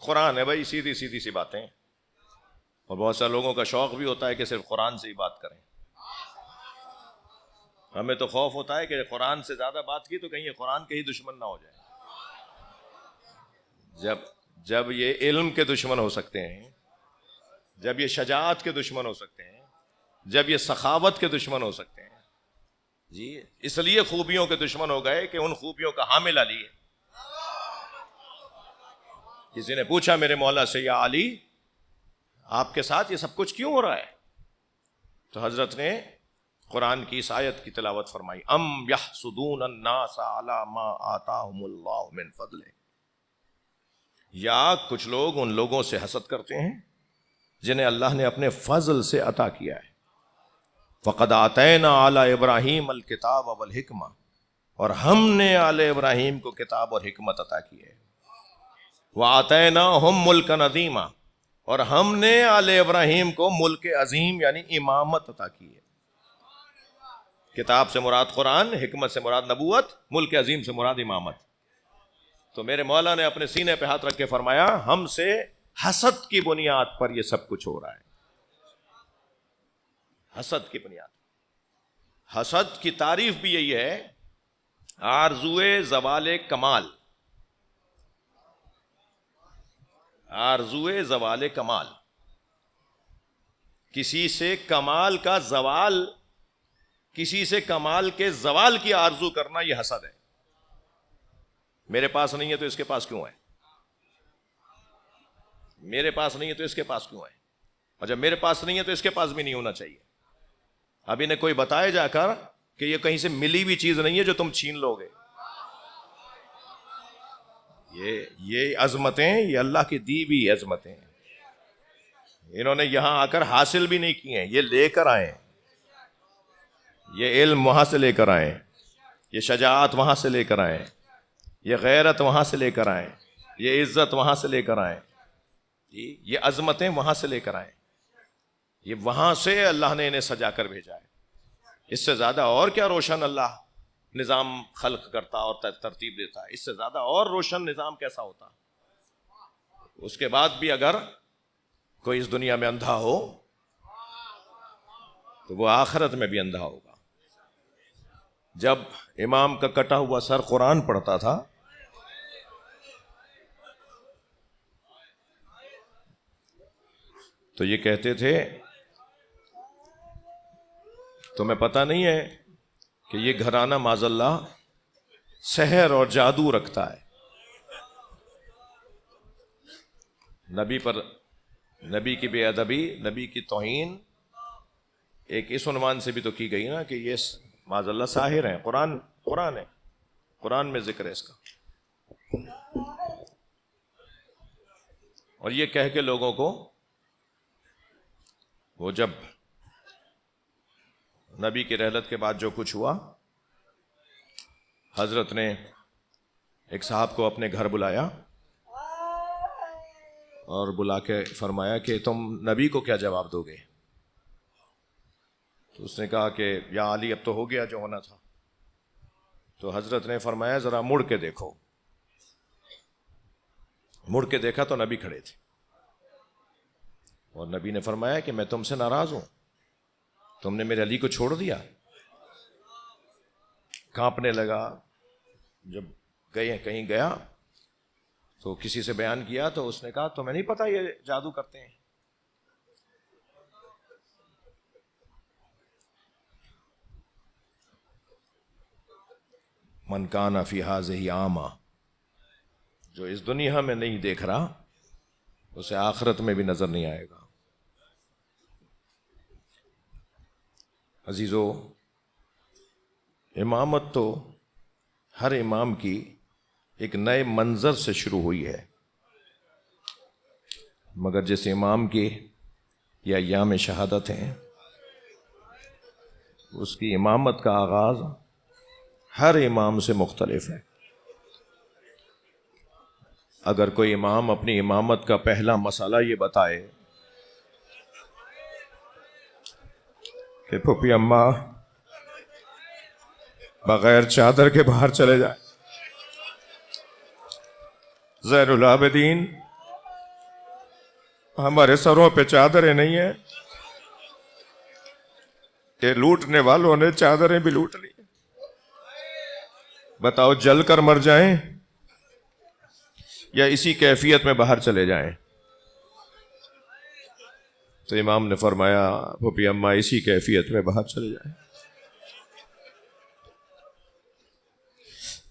قرآن ہے بھائی، سیدھی سیدھی سی باتیں، اور بہت سے لوگوں کا شوق بھی ہوتا ہے کہ صرف قرآن سے ہی بات کریں۔ ہمیں تو خوف ہوتا ہے کہ قرآن سے زیادہ بات کی تو کہیں یہ قرآن کے ہی دشمن نہ ہو جائے۔ جب یہ علم کے دشمن ہو سکتے ہیں، جب یہ شجاعت کے دشمن ہو سکتے ہیں، جب یہ سخاوت کے دشمن ہو سکتے ہیں، جی اس لیے خوبیوں کے دشمن ہو گئے کہ ان خوبیوں کا حامل علی ہے۔ کسی نے پوچھا میرے مولا سے، یا علی آپ کے ساتھ یہ سب کچھ کیوں ہو رہا ہے؟ تو حضرت نے قرآن کی اس آیت کی تلاوت فرمائی، ام یحسدون الناس علی ما آتاہم اللہ من فضلہ، یا کچھ لوگ ان لوگوں سے حسد کرتے ہیں جنہیں اللہ نے اپنے فضل سے عطا کیا ہے۔ فقد آتینا آل ابراہیم الکتاب والحکمہ، اور ہم نے آل ابراہیم کو کتاب اور حکمت عطا کی ہے۔ وآتیناہم ملکا عظیما، اور ہم نے آل ابراہیم کو ملک عظیم یعنی امامت عطا کی ہے۔ کتاب سے مراد قرآن، حکمت سے مراد نبوت، ملک عظیم سے مراد امامت۔ تو میرے مولا نے اپنے سینے پہ ہاتھ رکھ کے فرمایا، ہم سے حسد کی بنیاد پر یہ سب کچھ ہو رہا ہے۔ حسد کی بنیاد، حسد کی تعریف بھی یہی ہے، آرزوئے زوال کمال، آرزوئے زوال کمال، کسی سے کمال کا زوال، کسی سے کمال کے زوال کی آرزو کرنا، یہ حسد ہے۔ میرے پاس نہیں ہے تو اس کے پاس کیوں ہے، میرے پاس نہیں ہے تو اس کے پاس کیوں ہے، اور جب میرے پاس نہیں ہے تو اس کے پاس بھی نہیں ہونا چاہیے۔ اب انہیں کوئی بتائے جا کر کہ یہ کہیں سے ملی ہوئی چیز نہیں ہے جو تم چھین لو گے۔ یہ عظمتیں، یہ اللہ کی دی ہوئی عظمتیں ہیں، انہوں نے یہاں آ کر حاصل بھی نہیں کی ہیں، یہ لے کر آئے ہیں۔ یہ علم وہاں سے لے کر آئے، یہ شجاعت وہاں سے لے کر آئے، یہ غیرت وہاں سے لے کر آئے، یہ عزت وہاں سے لے کر آئے، یہ عظمتیں وہاں سے لے کر آئے، یہ وہاں سے اللہ نے انہیں سجا کر بھیجا ہے۔ اس سے زیادہ اور کیا روشن اللہ نظام خلق کرتا اور ترتیب دیتا ہے، اس سے زیادہ اور روشن نظام کیسا ہوتا۔ اس کے بعد بھی اگر کوئی اس دنیا میں اندھا ہو تو وہ آخرت میں بھی اندھا ہوگا۔ جب امام کا کٹا ہوا سر قرآن پڑھتا تھا تو یہ کہتے تھے، تمہیں پتہ نہیں ہے کہ یہ گھرانہ معاذ اللہ سحر اور جادو رکھتا ہے۔ نبی پر، نبی کی بے ادبی، نبی کی توہین ایک اس عنوان سے بھی تو کی گئی نا کہ یہ معاذ اللہ ساحر ہیں۔ قرآن ہے، قرآن میں ذکر ہے اس کا۔ اور یہ کہہ کے لوگوں کو، وہ جب نبی کی رحلت کے بعد جو کچھ ہوا، حضرت نے ایک صاحب کو اپنے گھر بلایا اور بلا کے فرمایا کہ تم نبی کو کیا جواب دو گے؟ تو اس نے کہا کہ یا علی اب تو ہو گیا جو ہونا تھا۔ تو حضرت نے فرمایا ذرا مڑ کے دیکھو۔ مڑ کے دیکھا تو نبی کھڑے تھے، اور نبی نے فرمایا کہ میں تم سے ناراض ہوں، تم نے میرے علی کو چھوڑ دیا۔ کانپنے لگا۔ جب کہیں گیا تو کسی سے بیان کیا تو اس نے کہا تمہیں نہیں پتا یہ جادو کرتے ہیں؟ من کان فی ھذہ اعمی، جو اس دنیا میں نہیں دیکھ رہا اسے آخرت میں بھی نظر نہیں آئے گا۔ عزیزو، امامت تو ہر امام کی ایک نئے منظر سے شروع ہوئی ہے، مگر جس امام کی یہ ایام شہادت ہیں اس کی امامت کا آغاز ہر امام سے مختلف ہے. اگر کوئی امام اپنی امامت کا پہلا مسئلہ یہ بتائے کہ پھوپھی اماں بغیر چادر کے باہر چلے جائیں، زین العابدین ہمارے سروں پہ چادریں نہیں ہیں، کہ لوٹنے والوں نے چادریں بھی لوٹ لی، بتاؤ جل کر مر جائیں یا اسی کیفیت میں باہر چلے جائیں؟ تو امام نے فرمایا پھوپھی اماں اسی کیفیت میں باہر چلے جائیں.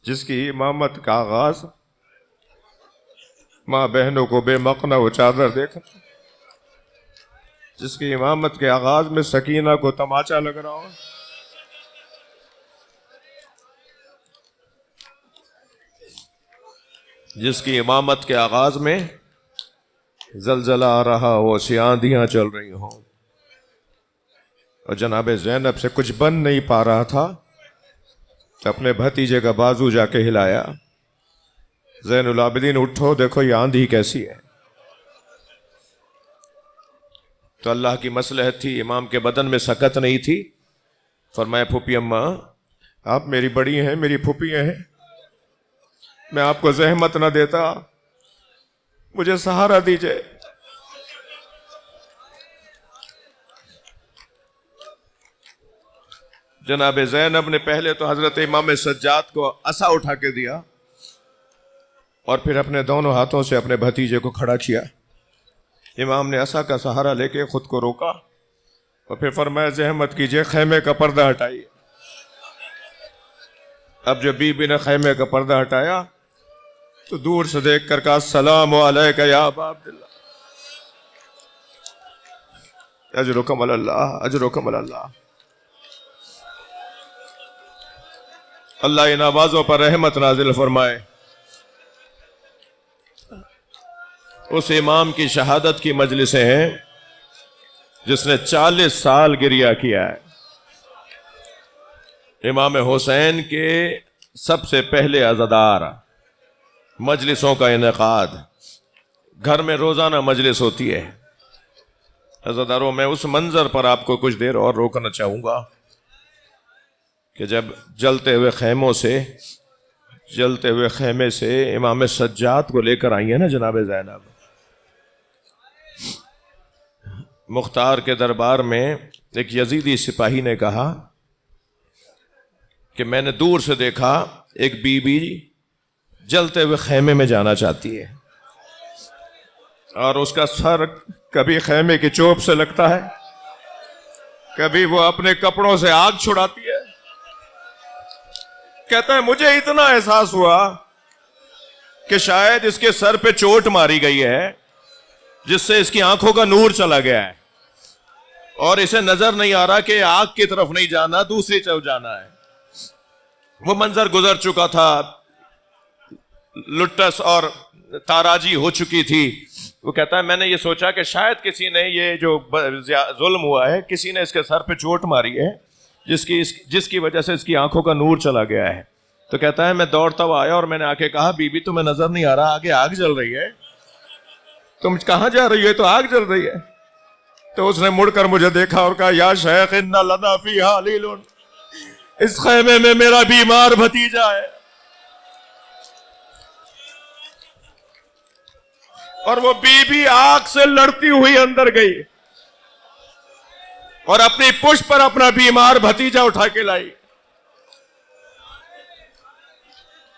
جس کی امامت کا آغاز ماں بہنوں کو بے مقنع و چادر دیکھنا، جس کی امامت کے آغاز میں سکینہ کو تماچا لگ رہا ہو، جس کی امامت کے آغاز میں زلزلہ آ رہا ہو، آندھیاں چل رہی ہوں، اور جناب زینب سے کچھ بن نہیں پا رہا تھا، اپنے بھتیجے کا بازو جا کے ہلایا، زین العابدین اٹھو دیکھو یہ آندھی کیسی ہے. تو اللہ کی مصلحت تھی، امام کے بدن میں سکت نہیں تھی. فرمایا پھوپھی اماں آپ میری بڑی ہیں، میری پھوپھی ہیں، میں آپ کو زحمت نہ دیتا، مجھے سہارا دیجئے. جناب زینب نے پہلے تو حضرت امام سجاد کو عصا اٹھا کے دیا اور پھر اپنے دونوں ہاتھوں سے اپنے بھتیجے کو کھڑا کیا. امام نے عصا کا سہارا لے کے خود کو روکا اور پھر فرمایا زحمت کیجئے خیمے کا پردہ ہٹائیے. اب جب بی بی نے خیمے کا پردہ ہٹایا تو دور سے دیکھ کر کہا السلام علیک یا ابا عبداللہ، اجرکم علی اللہ، اجرکم علی اللہ. اللہ ان آوازوں پر رحمت نازل فرمائے. اس امام کی شہادت کی مجلسیں ہیں جس نے 40 سال گریہ کیا ہے. امام حسین کے سب سے پہلے عزادار، مجلسوں کا انعقاد، گھر میں روزانہ مجلس ہوتی ہے. عزاداروں میں اس منظر پر آپ کو کچھ دیر اور روکنا چاہوں گا کہ جب جلتے ہوئے خیمے سے امام سجاد کو لے کر آئی ہے نا جناب زینب، مختار کے دربار میں ایک یزیدی سپاہی نے کہا کہ میں نے دور سے دیکھا ایک بی بی جلتے ہوئے خیمے میں جانا چاہتی ہے اور اس کا سر کبھی خیمے کی چوب سے لگتا ہے، کبھی وہ اپنے کپڑوں سے آگ چھڑاتی ہے. کہتا ہے مجھے اتنا احساس ہوا کہ شاید اس کے سر پہ چوٹ ماری گئی ہے جس سے اس کی آنکھوں کا نور چلا گیا ہے اور اسے نظر نہیں آ رہا کہ آگ کی طرف نہیں جانا، دوسری طرف جانا ہے. وہ منظر گزر چکا تھا، لٹس اور تاراجی ہو چکی تھی. وہ کہتا ہے میں نے یہ سوچا کہ شاید کسی نے یہ جو ظلم ہوا ہے کسی نے اس کے سر پہ چوٹ ماری ہے جس کی وجہ سے اس کی آنکھوں کا نور چلا گیا ہے. تو کہتا ہے میں دوڑتا ہوا آیا اور میں نے آ کے کہا بی بی تمہیں نظر نہیں آ رہا آگے آگ جل رہی ہے، تم کہاں جا رہی ہے؟ تو آگ جل رہی ہے. تو اس نے مڑ کر مجھے دیکھا اور کہا یا شیخ ان لنا فیہا لیل، اس خیمے میں میرا بیمار بھتیجا ہے. اور وہ بی بی آگ سے لڑتی ہوئی اندر گئی اور اپنی پشت پر اپنا بیمار بھتیجا اٹھا کے لائی.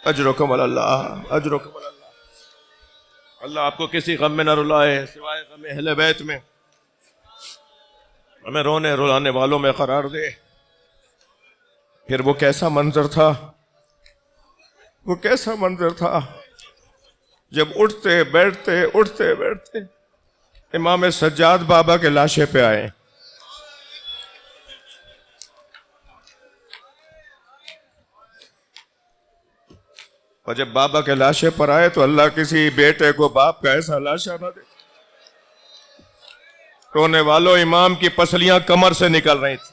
اجرکم علی اللہ، اجرکم علی اللہ. اللہ آپ کو کسی غم میں نہ رلائے سوائے غم اہل بیت میں، ہمیں رونے رلانے والوں میں قرار دے. پھر وہ کیسا منظر تھا، وہ کیسا منظر تھا جب اٹھتے بیٹھتے امام سجاد بابا کے لاشے پہ آئے. اور جب بابا کے لاشے پر آئے تو اللہ کسی بیٹے کو باپ کا ایسا لاشا نہ دے. رونے والوں امام کی پسلیاں کمر سے نکل رہی تھی.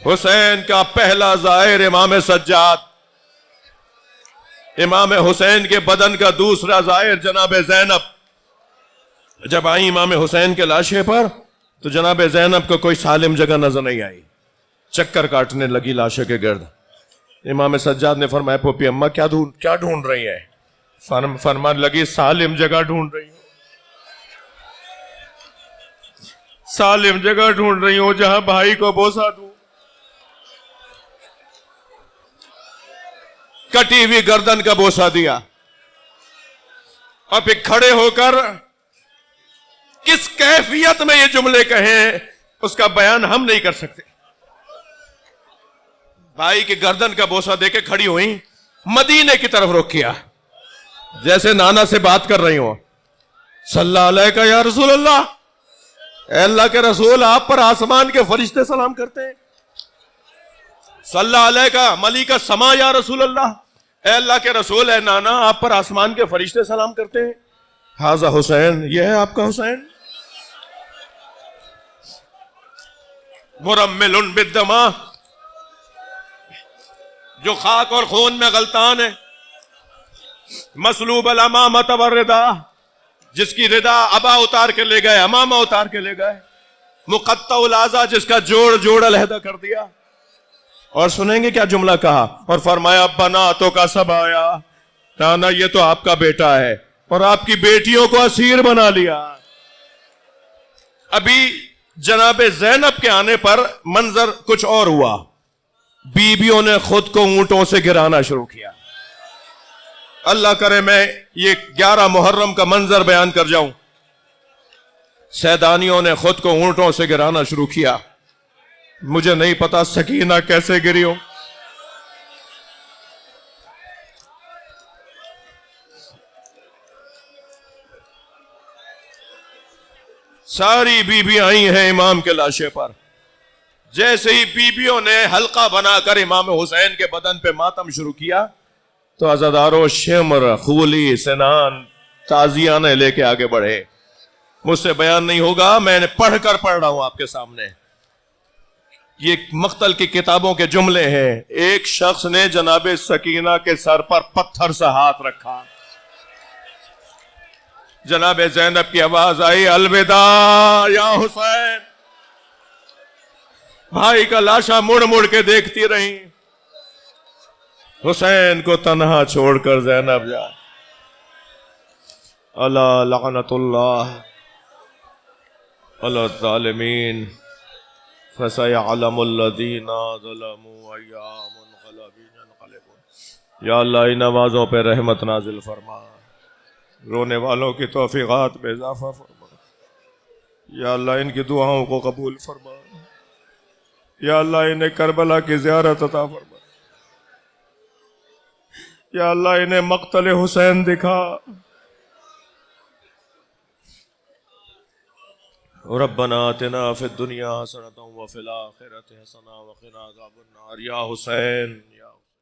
حسین کا پہلا زائر امام سجاد، امام حسین کے بدن کا دوسرا زائر جناب زینب۔ جب آئی امام حسین کے لاشے پر تو جناب زینب کو کوئی سالم جگہ نظر نہیں آئی، چکر کاٹنے لگی لاشے کے گرد۔ امام سجاد نے فرمایا پھوپھی اماں کیا ڈھونڈ رہی ہے؟ فرمان لگی سالم جگہ ڈھونڈ رہی ہوں، سالم جگہ ڈھونڈ رہی ہوں جہاں بھائی کو بوسہ دوں۔ کٹی ہوئی گردن کا بوسہ دیا اور پھر کھڑے ہو کر کس کیفیت میں یہ جملے کہیں اس کا بیان ہم نہیں کر سکتے۔ بھائی کی گردن کا بوسہ دے کے کھڑی ہوئی، مدینے کی طرف رخ کیا جیسے نانا سے بات کر رہی ہوں۔ صلی اللہ علیہ کا یا رسول اللہ، اے اللہ کے رسول آپ پر آسمان کے فرشتے سلام کرتے ہیں۔ صلی اللہ علیہ کا ملک السما یا رسول اللہ، اے اللہ کے رسول اے نانا آپ پر آسمان کے فرشتے سلام کرتے ہیں۔ حاذا حسین، یہ ہے آپ کا حسین، مرمل بالدماء، جو خاک اور خون میں غلطان ہے، مسلوب الامامۃ والردا، جس کی ردا ابا اتار کے لے گئے، امامہ اتار کے لے گئے، مقطع الاعضاء، جس کا جوڑ علیحدہ کر دیا۔ اور سنیں گے کیا جملہ کہا، اور فرمایا بناتوں کا سب آیا، نانا یہ تو آپ کا بیٹا ہے اور آپ کی بیٹیوں کو اسیر بنا لیا۔ ابھی جناب زینب کے آنے پر منظر کچھ اور ہوا، بیویوں نے خود کو اونٹوں سے گرانا شروع کیا۔ اللہ کرے میں یہ 11 محرم کا منظر بیان کر جاؤں۔ سیدانیوں نے خود کو اونٹوں سے گرانا شروع کیا، مجھے نہیں پتا سکینہ کیسے گری ہو۔ ساری بیویاں آئی ہیں امام کے لاشے پر، جیسے ہی بیویوں نے حلقہ بنا کر امام حسین کے بدن پہ ماتم شروع کیا تو عزادارو شمر، خولی، سنان تازیانے لے کے آگے بڑھے۔ مجھ سے بیان نہیں ہوگا، میں نے پڑھ رہا ہوں آپ کے سامنے۔ یہ مقتل کی کتابوں کے جملے ہیں۔ ایک شخص نے جناب سکینہ کے سر پر پتھر سے ہاتھ رکھا، جناب زینب کی آواز آئی الوداع یا حسین۔ بھائی کا لاشا مڑ کے دیکھتی رہی، حسین کو تنہا چھوڑ کر زینب جائے۔ اللہ لعنت اللہ علی الظالمین، فسيعلم الذين ظلموا أي منقلب ينقلبون۔ یا اللہ ان نمازوں پہ رحمت نازل فرما، رونے والوں کی توفیقات میں اضافہ فرما، یا اللہ ان کی دعاؤں کو قبول فرما، یا اللہ انہیں کربلا کی زیارت عطا فرما، یا اللہ انہیں مقتل حسین دکھا۔ ربنا آتنا فی الدنیا حسنۃ وفی الآخرۃ حسنۃ وقنا عذاب النار۔ یا حسین، یا حسین۔